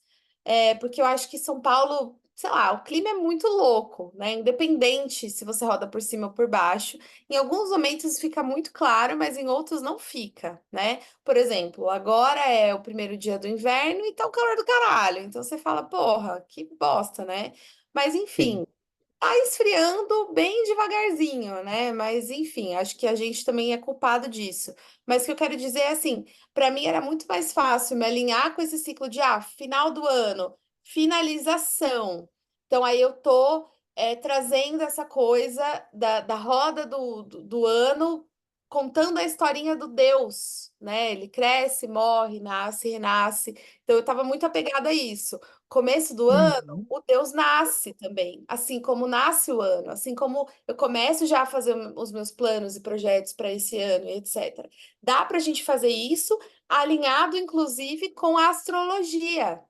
porque eu acho que São Paulo, sei lá, o clima é muito louco, né? Independente se você roda por cima ou por baixo. Em alguns momentos fica muito claro, mas em outros não fica, né? Por exemplo, agora é o primeiro dia do inverno e tá o calor do caralho. Então você fala, porra, que bosta, né? Mas Sim, enfim, tá esfriando bem devagarzinho, né? Mas enfim, acho que a gente também é culpado disso. Mas o que eu quero dizer é assim, para mim era muito mais fácil me alinhar com esse ciclo de final do ano, finalização. Então aí eu tô trazendo essa coisa da roda do ano, contando a historinha do Deus, né? Ele cresce, morre, nasce, renasce. Então eu estava muito apegada a isso. Começo do ano, uhum, o Deus nasce também, assim como nasce o ano, assim como eu começo já a fazer os meus planos e projetos para esse ano, e etc. Dá para a gente fazer isso alinhado, inclusive, com a astrologia,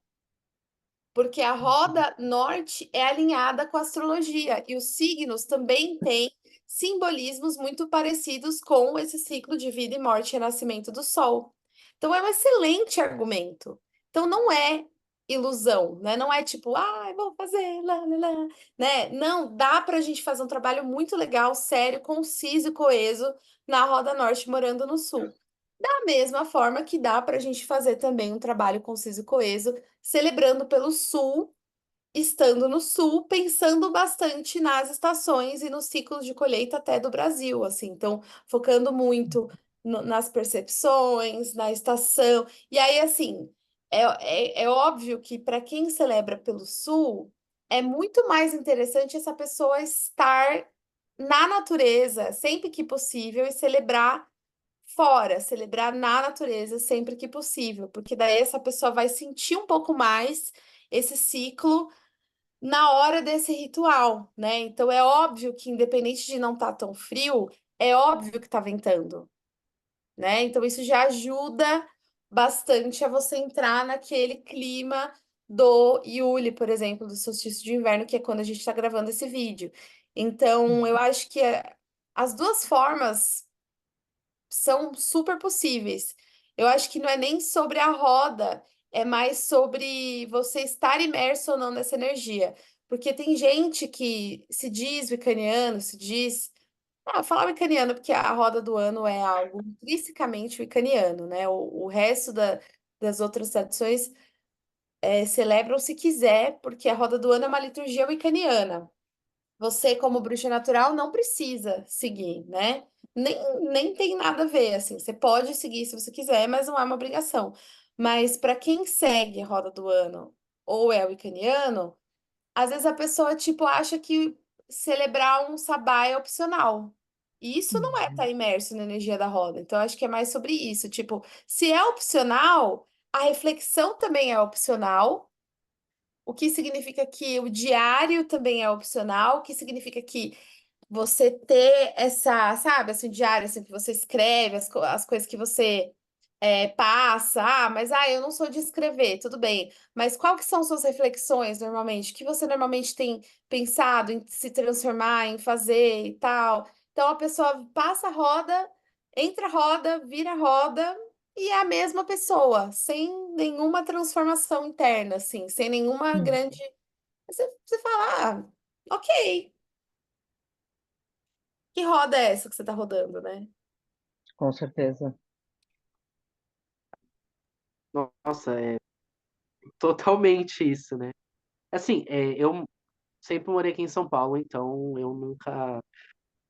porque a roda norte é alinhada com a astrologia e os signos também têm simbolismos muito parecidos com esse ciclo de vida e morte e renascimento do Sol. Então é um excelente argumento. Então não é ilusão, né? Não é tipo, ah, vou fazer, lá, lá, lá, né? Não, dá para a gente fazer um trabalho muito legal, sério, conciso e coeso na Roda Norte morando no Sul. Da mesma forma que dá para a gente fazer também um trabalho conciso e coeso celebrando pelo Sul, estando no Sul, pensando bastante nas estações e nos ciclos de colheita até do Brasil, assim, então focando muito nas percepções, na estação. E aí, assim, é óbvio que para quem celebra pelo Sul, é muito mais interessante essa pessoa estar na natureza sempre que possível e celebrar fora, celebrar na natureza sempre que possível, porque daí essa pessoa vai sentir um pouco mais esse ciclo na hora desse ritual, né? Então é óbvio que, independente de não estar tão frio, é óbvio que está ventando, né? Então isso já ajuda bastante a você entrar naquele clima do Yule, por exemplo, do solstício de inverno, que é quando a gente está gravando esse vídeo. Então, eu acho que as duas formas são super possíveis. Eu acho que não é nem sobre a roda, é mais sobre você estar imerso ou não nessa energia. Porque tem gente que se diz wicaniano, se diz. Ah, falar wicaniano porque a roda do ano é algo intrinsecamente wicaniano, né? O resto das outras tradições celebram se quiser, porque a roda do ano é uma liturgia wiccaniana. Você, como bruxa natural, não precisa seguir, né? Nem tem nada a ver, assim. Você pode seguir se você quiser, mas não é uma obrigação. Mas para quem segue a roda do ano ou é wiccaniano, às vezes a pessoa, tipo, acha que celebrar um sabá é opcional. E isso não é estar Uhum. imerso na energia da roda. Então, acho que é mais sobre isso. Tipo, se é opcional, a reflexão também é opcional, o que significa que o diário também é opcional, o que significa que você ter essa, sabe, assim, diário, assim, que você escreve, as coisas que você passa, mas eu não sou de escrever, tudo bem. Mas qual que são suas reflexões normalmente? O que você normalmente tem pensado em se transformar, em fazer e tal? Então a pessoa passa a roda, entra a roda, vira a roda e é a mesma pessoa, sem nenhuma transformação interna, assim, sem nenhuma Hum, grande. Você fala, ok. Que roda é essa que você tá rodando, né? com certeza. Nossa, é totalmente isso, né? Assim, eu sempre morei aqui em São Paulo, então eu nunca.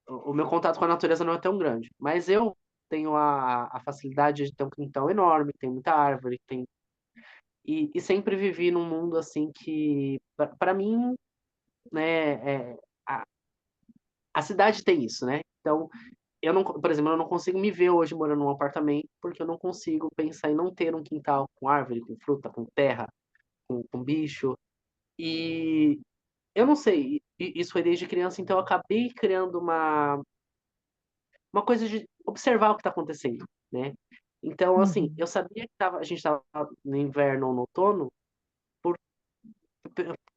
O meu contato com a natureza não é tão grande. Mas eu tenho a facilidade de ter um quintal enorme, tem muita árvore, e sempre vivi num mundo assim que, para mim, né, a, a cidade tem isso, né? Então, eu não, por exemplo, eu não consigo me ver hoje morando num apartamento porque eu não consigo pensar em não ter um quintal com árvore, com fruta, com terra, com bicho. E eu não sei, isso foi desde criança, então eu acabei criando uma coisa de observar o que está acontecendo, né? Então, assim, Uhum. eu sabia que a gente estava no inverno ou no outono por,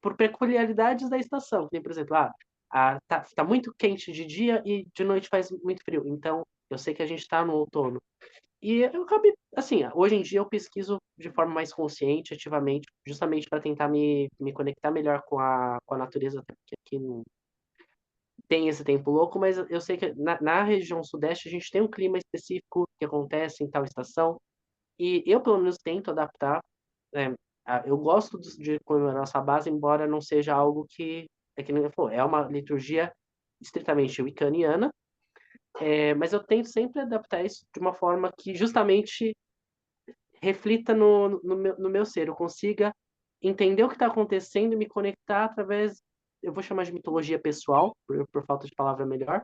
por peculiaridades da estação. Tem, por exemplo, tá muito quente de dia e de noite faz muito frio. Então, eu sei que a gente está no outono. E eu acabei, assim, hoje em dia eu pesquiso de forma mais consciente, ativamente, justamente para tentar me conectar melhor com a natureza, até porque aqui não tem esse tempo louco, mas eu sei que na região sudeste a gente tem um clima específico que acontece em tal estação, e eu pelo menos tento adaptar, né? Eu gosto de comemorar essa base, embora não seja algo que nem eu falou, é uma liturgia estritamente wiccaniana, mas eu tento sempre adaptar isso de uma forma que justamente reflita no meu ser, eu consiga entender o que está acontecendo e me conectar através, eu vou chamar de mitologia pessoal, por falta de palavra melhor,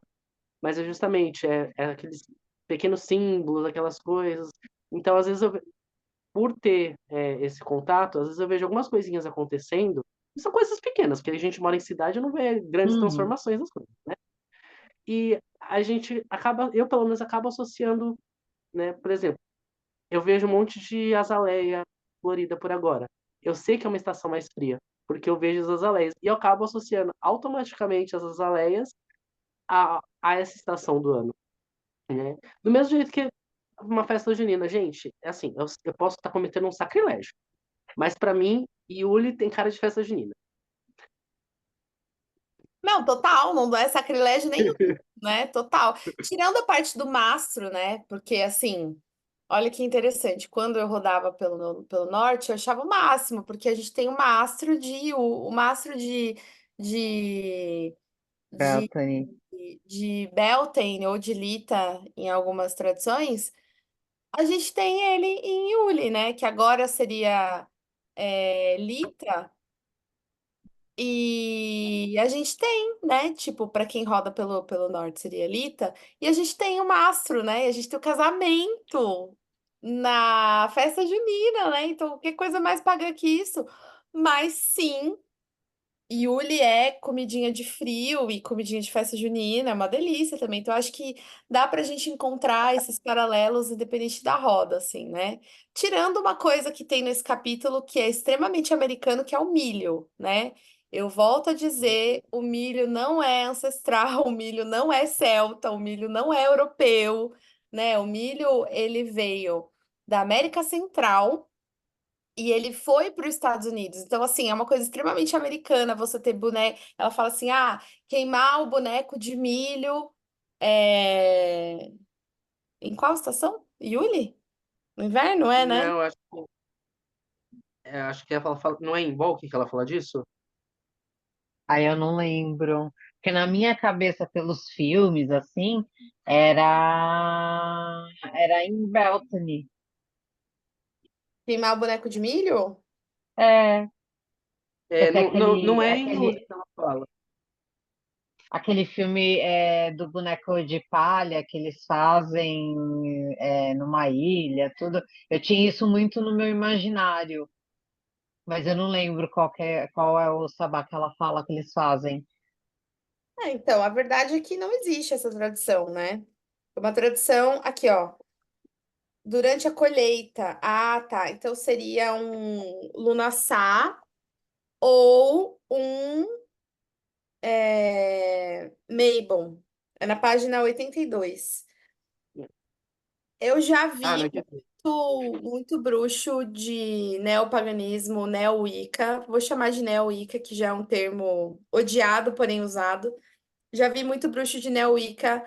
mas é justamente aqueles pequenos símbolos, aquelas coisas. Então, às vezes, por ter esse contato, às vezes eu vejo algumas coisinhas acontecendo, e são coisas pequenas, porque a gente mora em cidade e não vê grandes Uhum. transformações das coisas, né? E a gente acaba, eu pelo menos acabo associando, né? Por exemplo, eu vejo um monte de azaleia florida por agora. Eu sei que é uma estação mais fria, porque eu vejo as azaleias. E eu acabo associando automaticamente as azaleias a essa estação do ano, né? Do mesmo jeito que uma festa junina, gente, é assim, eu posso estar cometendo um sacrilégio, mas para mim, Yuli tem cara de festa junina. Não, total, não é sacrilégio nenhum, né? Total. Tirando a parte do mastro, né? Porque, assim, olha que interessante, quando eu rodava pelo norte, eu achava o máximo, porque a gente tem o mastro de, de, Bethany. de Beltane ou de Lita, em algumas tradições, a gente tem ele em Yule, né? Que agora seria Lita. E a gente tem, né? Tipo, para quem roda pelo norte seria Lita. E a gente tem o mastro, né? E a gente tem o casamento na festa junina, né? Então, que coisa mais pagã que isso? Mas sim. Yuli é comidinha de frio e comidinha de festa junina, é uma delícia também. Então, acho que dá pra gente encontrar esses paralelos independente da roda, assim, né? Tirando uma coisa que tem nesse capítulo que é extremamente americano, que é o milho, né? Eu volto a dizer, o milho não é ancestral, o milho não é celta, o milho não é europeu, né? O milho, ele veio da América Central e ele foi para os Estados Unidos. Então, assim, é uma coisa extremamente americana você ter boneco. Ela fala assim: queimar o boneco de milho é... em qual estação? Yuli? No inverno, é, né? Não, acho que Acho que ela fala, não é em Walking que ela fala disso? Aí eu não lembro. Porque na minha cabeça, pelos filmes, assim, era em Beltane. Queimar o boneco de milho? É, que É, até não, não, não aquele, é em Luna aquele, que ela fala. aquele filme do boneco de palha que eles fazem numa ilha, tudo. Eu tinha isso muito no meu imaginário, mas eu não lembro qual é o sabá que ela fala que eles fazem. Então, a verdade é que não existe essa tradição, né? É uma tradição aqui, ó. Durante a colheita. Ah, tá. Então seria um lunaçá ou um Mabon. É na página 82. Eu já Ah, vi não entendi. muito bruxo de neopaganismo, neo-Wicca. Vou chamar de neo-Wicca, que já é um termo odiado, porém usado. Já vi muito bruxo de neo-Wicca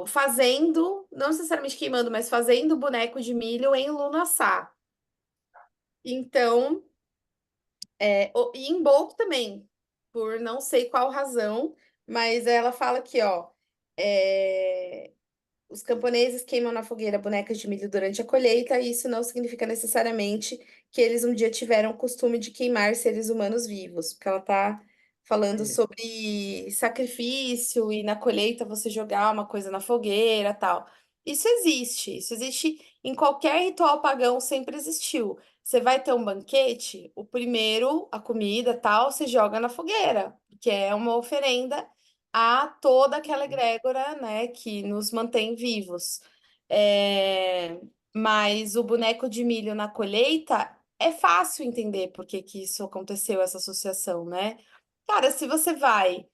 fazendo, não necessariamente queimando, mas fazendo boneco de milho em Lunaçá. Então, e em Bolk também, por não sei qual razão, mas ela fala aqui, ó. é, Os camponeses queimam na fogueira bonecas de milho durante a colheita, e isso não significa necessariamente que eles um dia tiveram o costume de queimar seres humanos vivos, porque ela está falando É. sobre sacrifício e na colheita você jogar uma coisa na fogueira, tal. Isso existe em qualquer ritual pagão, sempre existiu. Você vai ter um banquete, o primeiro, a comida, tal, você joga na fogueira, que é uma oferenda a toda aquela egrégora, né, que nos mantém vivos. É, Mas o boneco de milho na colheita é fácil entender por que que isso aconteceu, essa associação, né? Cara, se você vai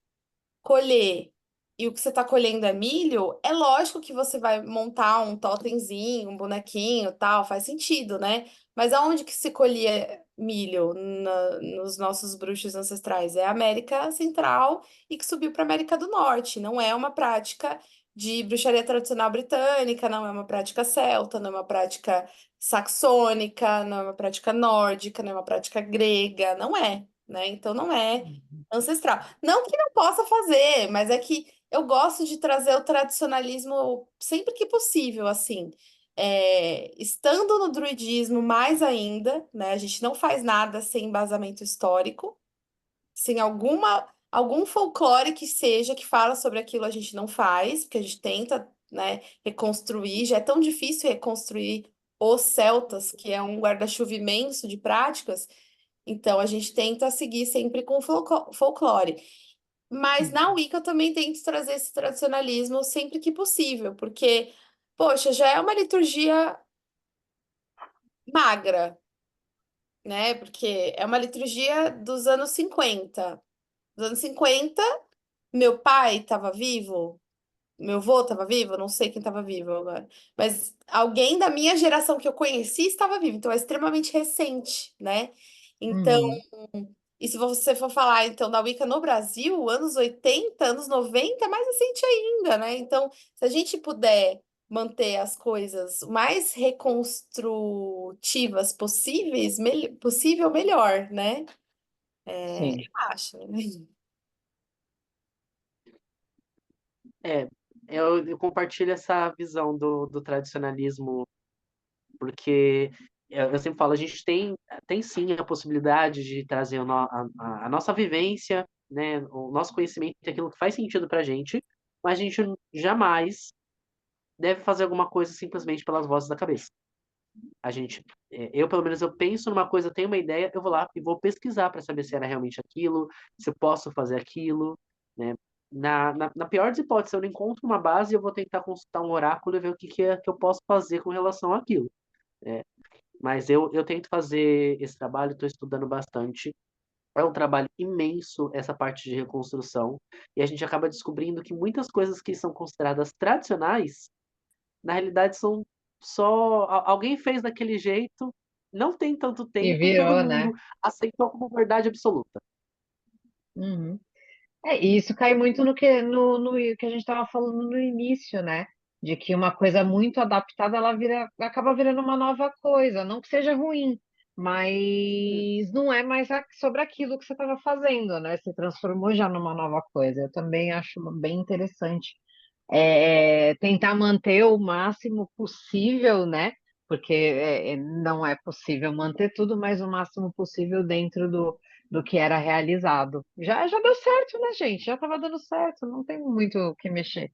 colher e o que você está colhendo é milho, é lógico que você vai montar um totemzinho, um bonequinho, tal, faz sentido, né? Mas aonde que se colhia milho nos nossos bruxos ancestrais? É a América Central e que subiu para a América do Norte. Não é uma prática de bruxaria tradicional britânica, não é uma prática celta, não é uma prática saxônica, não é uma prática nórdica, não é uma prática grega, não é, né? Então não é ancestral. Não que não possa fazer, mas é que eu gosto de trazer o tradicionalismo sempre que possível, assim. Estando no druidismo mais ainda, né? A gente não faz nada sem embasamento histórico, sem algum folclore que seja que fala sobre aquilo a gente não faz, porque a gente tenta, né, reconstruir. Já é tão difícil reconstruir os celtas, que é um guarda-chuva imenso de práticas. Então, a gente tenta seguir sempre com folclore. Mas na Wicca eu também tento trazer esse tradicionalismo sempre que possível, porque, poxa, já é uma liturgia magra, né? Porque é uma liturgia dos anos 50. Dos anos 50, meu pai estava vivo, meu avô estava vivo, eu não sei quem estava vivo agora, mas alguém da minha geração que eu conheci estava vivo, então é extremamente recente, né? Então, Uhum. e se você for falar, então, da Wicca no Brasil, anos 80, anos 90, é mais recente ainda, né? Então, se a gente puder manter as coisas o mais reconstrutivas possíveis, possível, melhor, né? Sim. Eu acho, né? É, eu compartilho essa visão do tradicionalismo, porque eu sempre falo, a gente tem sim a possibilidade de trazer a nossa vivência, né, o nosso conhecimento, aquilo que faz sentido pra gente, mas a gente jamais deve fazer alguma coisa simplesmente pelas vozes da cabeça. Eu pelo menos eu penso numa coisa, tenho uma ideia, eu vou lá e vou pesquisar para saber se era realmente aquilo, se eu posso fazer aquilo, né? Na pior das hipóteses, eu não encontro uma base, eu vou tentar consultar um oráculo e ver o que, que é que eu posso fazer com relação àquilo, né? Mas eu tento fazer esse trabalho, estou estudando bastante. É um trabalho imenso essa parte de reconstrução, e a gente acaba descobrindo que muitas coisas que são consideradas tradicionais na realidade são só alguém fez daquele jeito, não tem tanto E tempo e todo virou, mundo né? aceitou como verdade absoluta. Uhum. E isso cai muito no que a gente estava falando no início, né? De que uma coisa muito adaptada, ela acaba virando uma nova coisa. Não que seja ruim, mas não é mais sobre aquilo que você estava fazendo, né? Se transformou já numa nova coisa. Eu também acho bem interessante tentar manter o máximo possível, né? Porque não é possível manter tudo, mas o máximo possível dentro do que era realizado. Já deu certo, né, gente? Já estava dando certo, não tem muito o que mexer.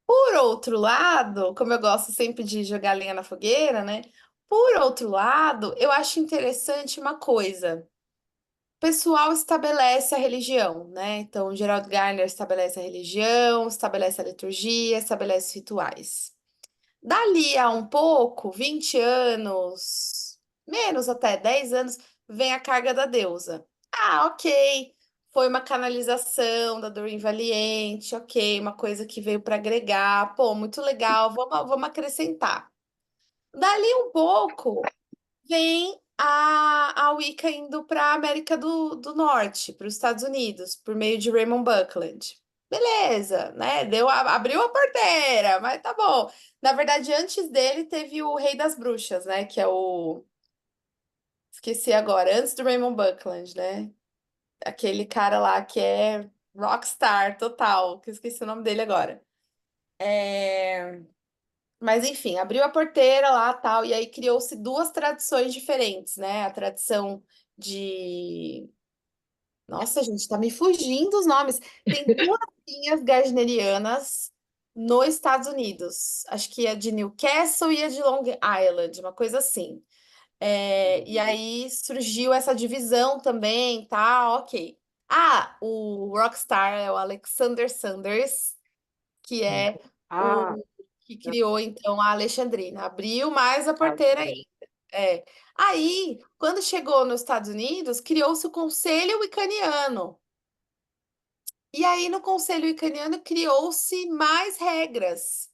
Por outro lado, como eu gosto sempre de jogar lenha na fogueira, né? Por outro lado, eu acho interessante uma coisa. O pessoal estabelece a religião, né? Então, Gerald Gardner estabelece a religião, estabelece a liturgia, estabelece os rituais. Dali a um pouco, 20 anos, menos até 10 anos, vem a carga da deusa. Ah, ok. Foi uma canalização da Doreen Valiente, ok, uma coisa que veio para agregar. Pô, muito legal, vamos acrescentar. Dali um pouco, vem a Wicca indo para a América do Norte, para os Estados Unidos, por meio de Raymond Buckland. Beleza, né? Abriu a porteira, mas tá bom. Na verdade, antes dele teve o Rei das Bruxas, né? Que é o. Esqueci agora, antes do Raymond Buckland, né? Aquele cara lá que é rockstar total, que eu esqueci o nome dele agora. É... Mas enfim, abriu a porteira lá, tal, e aí criou-se duas tradições diferentes, né? A tradição de... Nossa, gente, tá me fugindo os nomes. Tem duas linhas gardnerianas nos Estados Unidos. Acho que a de Newcastle e a de Long Island, uma coisa assim. E aí surgiu essa divisão também, tá? Ok. Ah, o rockstar é o Alexander Sanders, que é Ah, o que criou, então, a Alexandrina. Abriu mais a porteira Alexandre. ainda. É. Aí, quando chegou nos Estados Unidos, criou-se o Conselho Wiccaniano. E aí, no Conselho Wiccaniano, criou-se mais regras.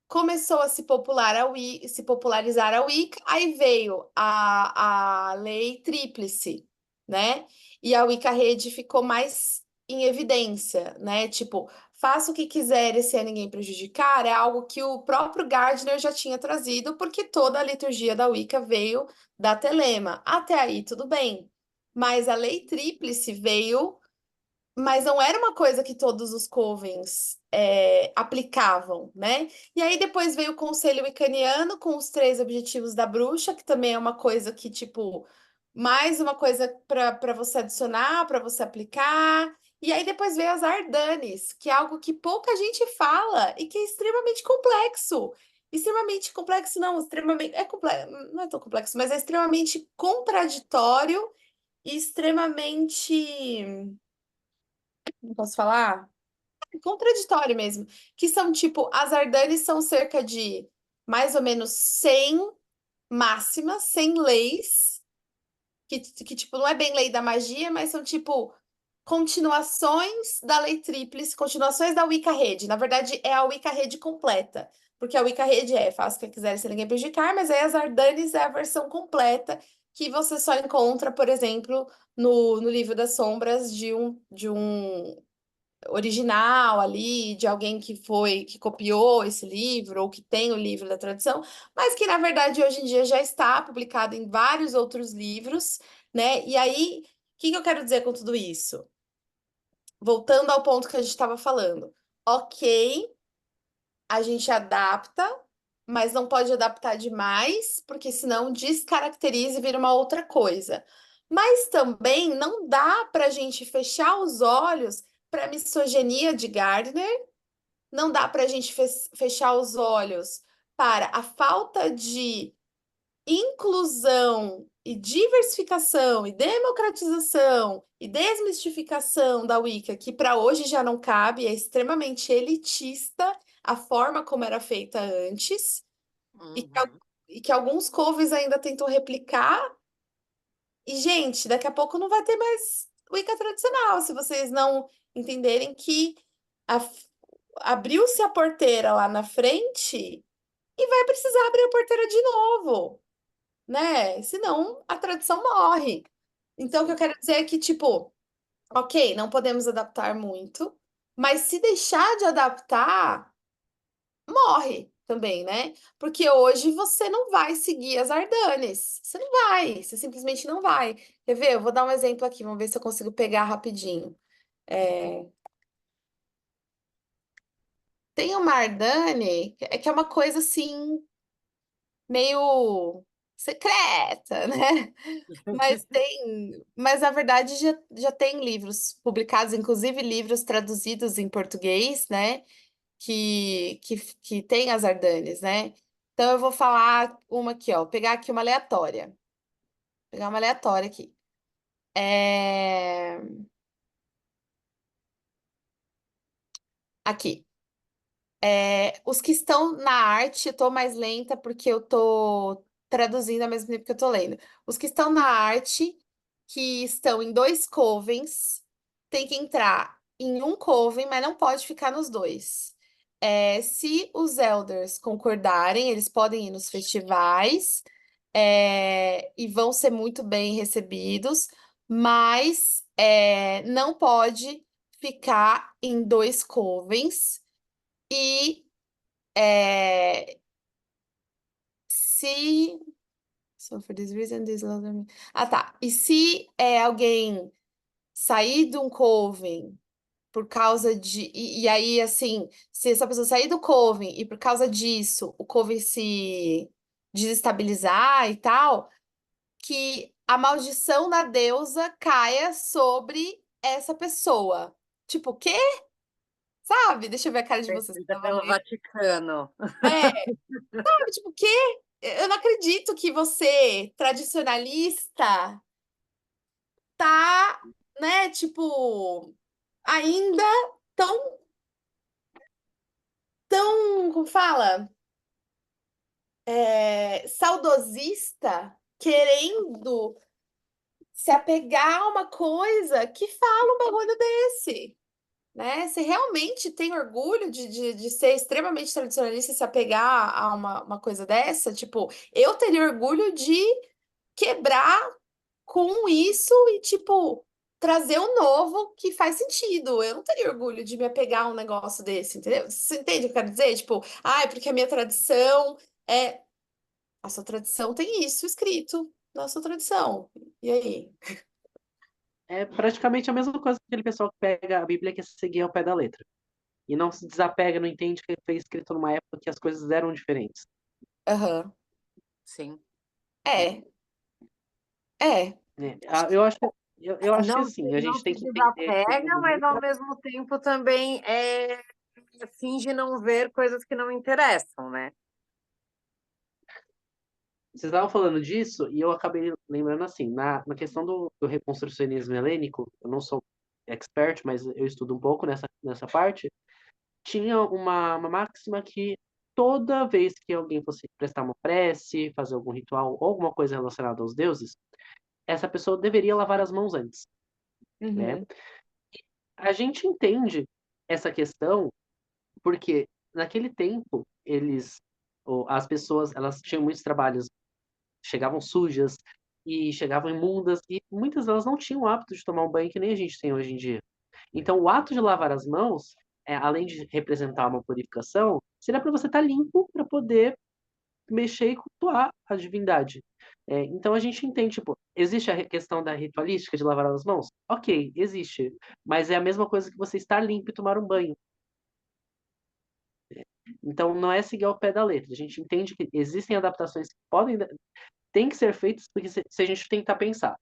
Começou a se popularizar a Wicca, aí veio a lei tríplice, né? E a Wicca Rede ficou mais em evidência, né? Tipo, faça o que quiser e sem ninguém prejudicar, é algo que o próprio Gardner já tinha trazido, porque toda a liturgia da Wicca veio da Telema. Até aí, tudo bem. Mas a lei tríplice veio, mas não era uma coisa que todos os covens aplicavam, né? E aí depois veio o Conselho Wiccaniano com os 3 objetivos da bruxa, que também é uma coisa que, tipo, mais uma coisa para você adicionar, para você aplicar. E aí depois veio as Ardanes, que é algo que pouca gente fala e que é extremamente complexo. Extremamente complexo, não, extremamente. Não é tão complexo, mas é extremamente contraditório e extremamente. Não posso falar? Contraditório mesmo. Que são tipo, as Ardanes são cerca de mais ou menos 100 máximas, 100 leis, que tipo, não é bem lei da magia, mas são tipo continuações da lei tríplice, continuações da Wicca Rede. Na verdade, é a Wicca Rede completa. Porque a Wicca Rede faça o que quiser sem ninguém prejudicar, mas aí as Ardanes é a versão completa que você só encontra, por exemplo, no Livro das Sombras de um original ali, de alguém que copiou esse livro, ou que tem o livro da tradução, mas que, na verdade, hoje em dia já está publicado em vários outros livros, né? E aí, o que que eu quero dizer com tudo isso? Voltando ao ponto que a gente estava falando. Ok, a gente adapta, mas não pode adaptar demais, porque senão descaracteriza e vira uma outra coisa. Mas também não dá para a gente fechar os olhos para a misoginia de Gardner, não dá para a gente fechar os olhos para a falta de inclusão e diversificação e democratização e desmistificação da Wicca, que para hoje já não cabe, é extremamente elitista a forma como era feita antes, e que, Uhum. e que alguns covens ainda tentam replicar. E, gente, daqui a pouco não vai ter mais Wicca tradicional, se vocês não entenderem que a- abriu-se a porteira lá na frente e vai precisar abrir a porteira de novo, né? Senão a tradição morre. Então, o que eu quero dizer é que, tipo, ok, não podemos adaptar muito, mas se deixar de adaptar, morre. também, né? Porque hoje você não vai seguir as Ardanes. Você não vai, você simplesmente não vai. Quer ver? Eu vou dar um exemplo aqui, vamos ver se eu consigo pegar rapidinho. Tem uma Ardane, que é uma coisa assim, meio secreta, né? Mas na verdade já tem livros publicados, inclusive livros traduzidos em português, né? Que tem as Ardanes, né? Então eu vou falar uma aqui, ó. Vou pegar aqui uma aleatória. Pegar uma aleatória aqui. É... Aqui. Os que estão na arte, eu tô mais lenta porque eu tô traduzindo ao mesmo tempo que eu tô lendo. Os que estão na arte, que estão em dois covens, tem que entrar em um coven, mas não pode ficar nos dois. Se os elders concordarem, eles podem ir nos festivais, e vão ser muito bem recebidos, mas não pode ficar em dois covens. E é, se. So for this reason, this law. Ah, tá. E se alguém sair de um coven por causa de. E aí, assim, se essa pessoa sair do coven e por causa disso o coven se desestabilizar e tal, que a maldição da deusa caia sobre essa pessoa. Tipo, o quê? Sabe? Deixa eu ver a cara de vocês. Feita pelo Vaticano. É, sabe, tipo, o quê? Eu não acredito que você, tradicionalista, tá, né, tipo, ainda tão, como fala? Saudosista, querendo se apegar a uma coisa que fala um bagulho desse, né? Você realmente tem orgulho de ser extremamente tradicionalista e se apegar a uma coisa dessa? Tipo, eu teria orgulho de quebrar com isso e, tipo, trazer o novo que faz sentido. Eu não teria orgulho de me apegar a um negócio desse, entendeu? Você entende o que eu quero dizer? Tipo, porque a minha tradição é. A sua tradição tem isso escrito na sua tradição. E aí? É praticamente a mesma coisa que aquele pessoal que pega a Bíblia e quer seguir ao pé da letra. E não se desapega, não entende que foi escrito numa época que as coisas eram diferentes. Aham. Sim. É, é. Eu acho que Não, assim, a não gente se tem que entender que o desapega, mas ao livro. mesmo tempo também finge não ver coisas que não interessam, né? Vocês estavam falando disso e eu acabei lembrando assim, na questão do reconstrucionismo helênico, eu não sou expert, mas eu estudo um pouco nessa parte, tinha uma máxima que toda vez que alguém fosse prestar uma prece, fazer algum ritual ou alguma coisa relacionada aos deuses, essa pessoa deveria lavar as mãos antes, né? Uhum. A gente entende essa questão porque naquele tempo as pessoas, elas tinham muitos trabalhos, chegavam sujas e chegavam imundas e muitas delas não tinham o hábito de tomar um banho que nem a gente tem hoje em dia. Então, o ato de lavar as mãos, além de representar uma purificação, seria para você estar limpo para poder mexer e cultuar a divindade. Então a gente entende, tipo, existe a questão da ritualística de lavar as mãos? Ok, existe. Mas é a mesma coisa que você estar limpo e tomar um banho. Então não é seguir ao pé da letra. A gente entende que existem adaptações que tem que ser feitas, porque se a gente tentar pensar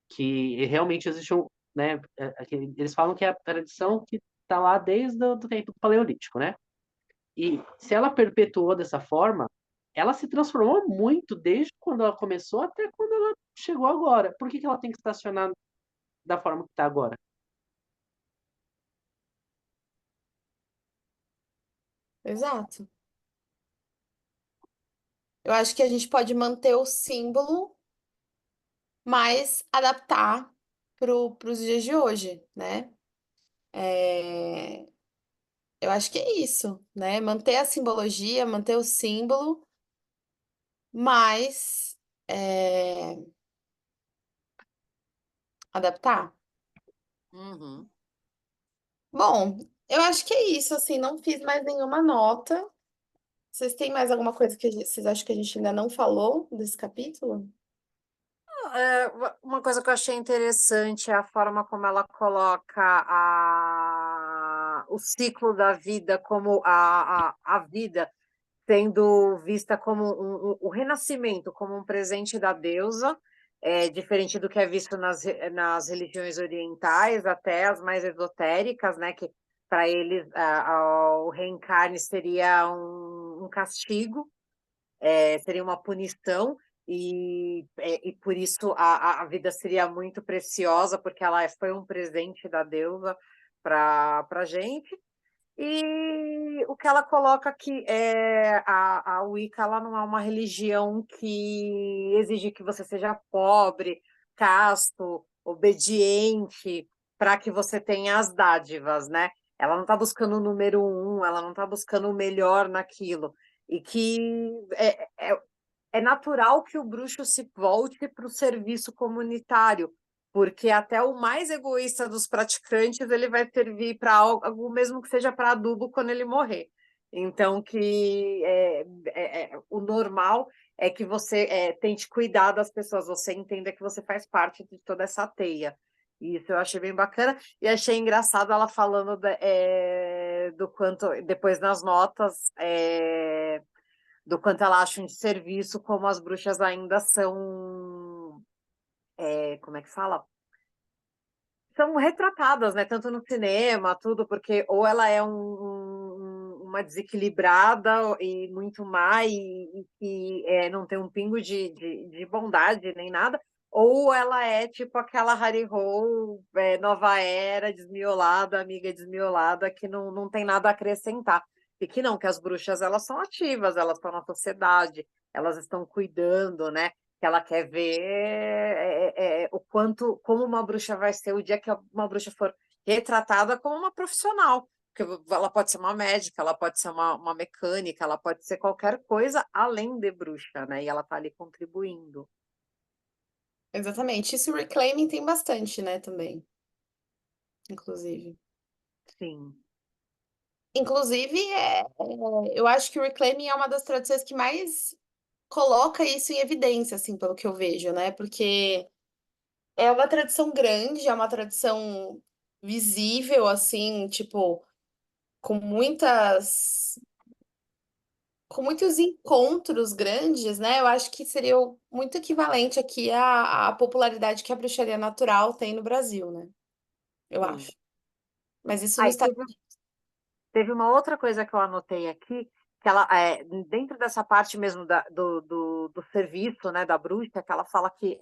que realmente existe né, eles falam que é a tradição que está lá desde o do tempo do Paleolítico, né? E se ela perpetuou dessa forma, ela se transformou muito desde quando ela começou até quando ela chegou agora. Por que ela tem que estacionar da forma que está agora? Exato. Eu acho que a gente pode manter o símbolo, mas adaptar para os dias de hoje, né? É, Eu acho que é isso, né? Manter a simbologia, manter o símbolo, mas adaptar. Uhum. Bom, eu acho que é isso, assim, não fiz mais nenhuma nota. Vocês têm mais alguma coisa que vocês acham que a gente ainda não falou desse capítulo? Uma coisa que eu achei interessante é a forma como ela coloca o ciclo da vida, como a vida sendo vista como o renascimento, como um presente da deusa, diferente do que é visto nas religiões orientais, até as mais esotéricas, né? Que para eles o reencarne seria um castigo, seria uma punição, e por isso a vida seria muito preciosa, porque ela foi um presente da deusa para a gente. E o que ela coloca aqui é a Wicca, ela não é uma religião que exige que você seja pobre, casto, obediente, para que você tenha as dádivas, né? Ela não está buscando o número um, ela não está buscando o melhor naquilo. E que é natural que o bruxo se volte para o serviço comunitário, porque até o mais egoísta dos praticantes ele vai servir para algo, mesmo que seja para adubo quando ele morrer. Então, o normal é que você tente cuidar das pessoas, você entenda que você faz parte de toda essa teia. Isso eu achei bem bacana. E achei engraçado ela falando do quanto, depois nas notas, do quanto ela acha um desserviço, como as bruxas ainda são, como é que fala? São retratadas, né? Tanto no cinema, tudo, porque ou ela é uma desequilibrada e muito má e que não tem um pingo de bondade nem nada, ou ela é tipo aquela Harry-Ho, nova era, desmiolada, amiga desmiolada, que não tem nada a acrescentar. E que não, que as bruxas elas são ativas, elas estão na sociedade, elas estão cuidando, né? Que ela quer ver o quanto, como uma bruxa vai ser o dia que uma bruxa for retratada como uma profissional. Porque ela pode ser uma médica, ela pode ser uma mecânica, ela pode ser qualquer coisa além de bruxa, né? E ela está ali contribuindo. Exatamente. Isso o Reclaiming tem bastante, né, também, inclusive. Sim. Inclusive, eu acho que o Reclaiming é uma das traduções que mais coloca isso em evidência, assim, pelo que eu vejo, né? Porque é uma tradição grande, é uma tradição visível, assim, tipo, com muitas, com muitos encontros grandes, né? Eu acho que seria muito equivalente aqui à popularidade que a bruxaria natural tem no Brasil, né? Eu Sim. acho. Mas isso no Aí Estados teve uma outra coisa que eu anotei aqui, que ela, dentro dessa parte mesmo do serviço, né, da bruxa, que ela fala que,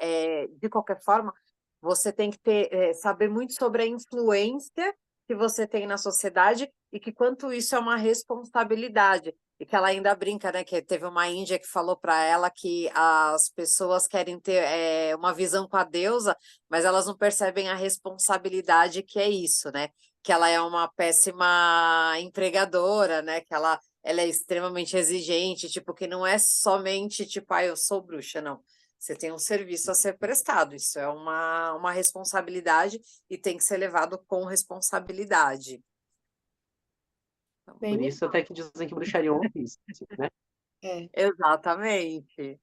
de qualquer forma, você tem que saber muito sobre a influência que você tem na sociedade e que quanto isso é uma responsabilidade. E que ela ainda brinca, né, que teve uma índia que falou para ela que as pessoas querem ter uma visão com a deusa, mas elas não percebem a responsabilidade que é isso, né? Que ela é uma péssima empregadora, né? Que ela é extremamente exigente, tipo, que não é somente tipo, eu sou bruxa, não. Você tem um serviço a ser prestado, isso é uma responsabilidade e tem que ser levado com responsabilidade. Então, bem Por me isso até que dizem que bruxaria é um ofício, né? é. exatamente.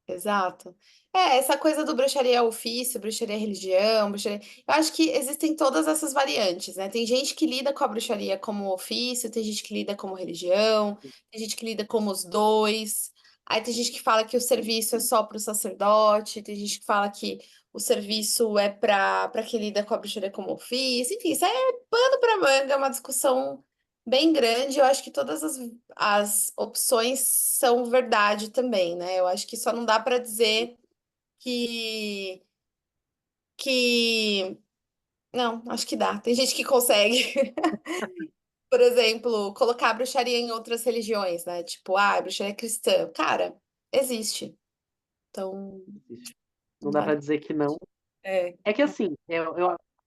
Exato. Essa coisa do bruxaria é ofício, bruxaria é religião, bruxaria. Eu acho que existem todas essas variantes, né? Tem gente que lida com a bruxaria como ofício, tem gente que lida como religião, tem gente que lida como os dois. Aí tem gente que fala que o serviço é só para o sacerdote, tem gente que fala que o serviço é para quem lida com a bruxaria como ofício. Enfim, isso é pano para manga, é uma discussão bem grande. Eu acho que todas as opções são verdade também, né? Eu acho que só não dá para dizer que não, acho que dá. Tem gente que consegue, por exemplo, colocar a bruxaria em outras religiões, né? Tipo, a bruxaria cristã. Cara, existe. Então, Não não dá dá. para dizer que não. É, É que assim,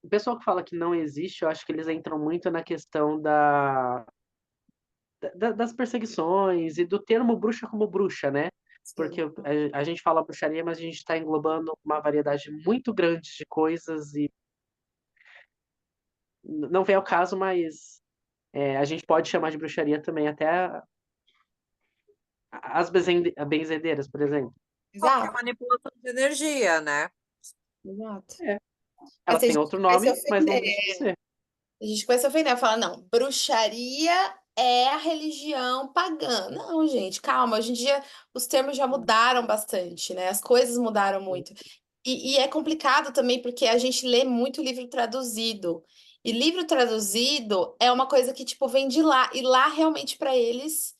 o pessoal que fala que não existe, eu acho que eles entram muito na questão das perseguições e do termo bruxa como bruxa, né? Porque sim. a gente fala bruxaria, mas a gente está englobando uma variedade muito grande de coisas e não vem ao caso, mas a gente pode chamar de bruxaria também até As benzedeiras, por exemplo. Qualquer Exato, manipulação de energia, né? exato. É. Assim, Elas a têm gente outro vai se nome, mas não ofender. deixa de ser. A gente começa a ofender, fala, não, bruxaria é a religião pagã. Não, gente, calma, hoje em dia os termos já mudaram bastante, né? As coisas mudaram muito. E é complicado também porque a gente lê muito livro traduzido. E livro traduzido é uma coisa que, tipo, vem de lá. E lá, realmente, para eles,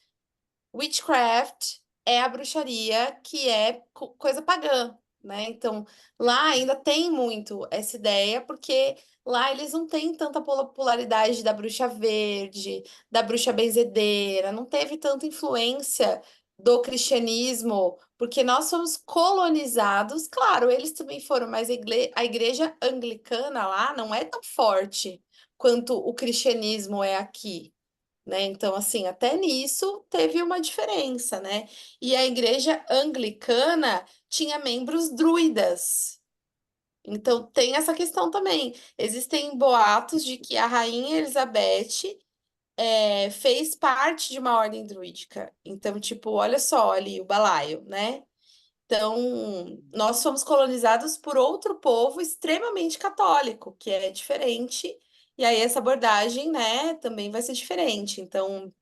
witchcraft é a bruxaria que é coisa pagã, né? Então, lá ainda tem muito essa ideia, porque lá eles não têm tanta popularidade da bruxa verde, da bruxa benzedeira, não teve tanta influência do cristianismo, porque nós somos colonizados. Claro, eles também foram, mas a igreja anglicana lá não é tão forte quanto o cristianismo é aqui, né? Então, assim, até nisso teve uma diferença, né? E a igreja anglicana tinha membros druidas. Então, tem essa questão também. Existem boatos de que a rainha Elizabeth fez parte de uma ordem druídica. Então, tipo, olha só ali o balaio, né? Então, nós fomos colonizados por outro povo extremamente católico, que é diferente. E aí, essa abordagem, né, também vai ser diferente. Então,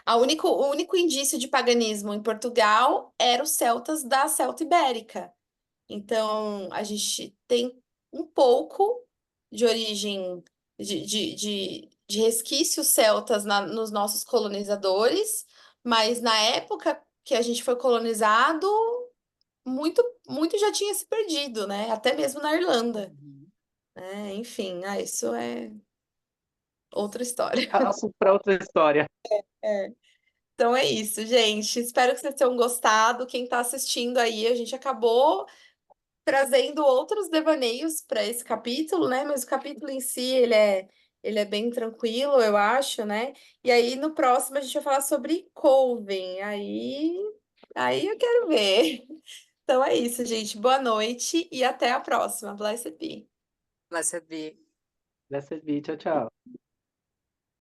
o único indício de paganismo em Portugal era os celtas da Celta Ibérica. Então, a gente tem um pouco de origem de resquícios celtas nos nossos colonizadores, mas na época que a gente foi colonizado, muito já tinha se perdido, né? Até mesmo na Irlanda, né? Enfim, isso é outra história. Assunto para outra história. É. Então é isso, gente. Espero que vocês tenham gostado. Quem está assistindo aí, a gente acabou trazendo outros devaneios para esse capítulo, né? Mas o capítulo em si, ele é bem tranquilo, eu acho, né? E aí no próximo a gente vai falar sobre Coven. Aí eu quero ver. Então é isso, gente. Boa noite e até a próxima. Blessed be. Blessed be. Blessed be. Tchau, tchau.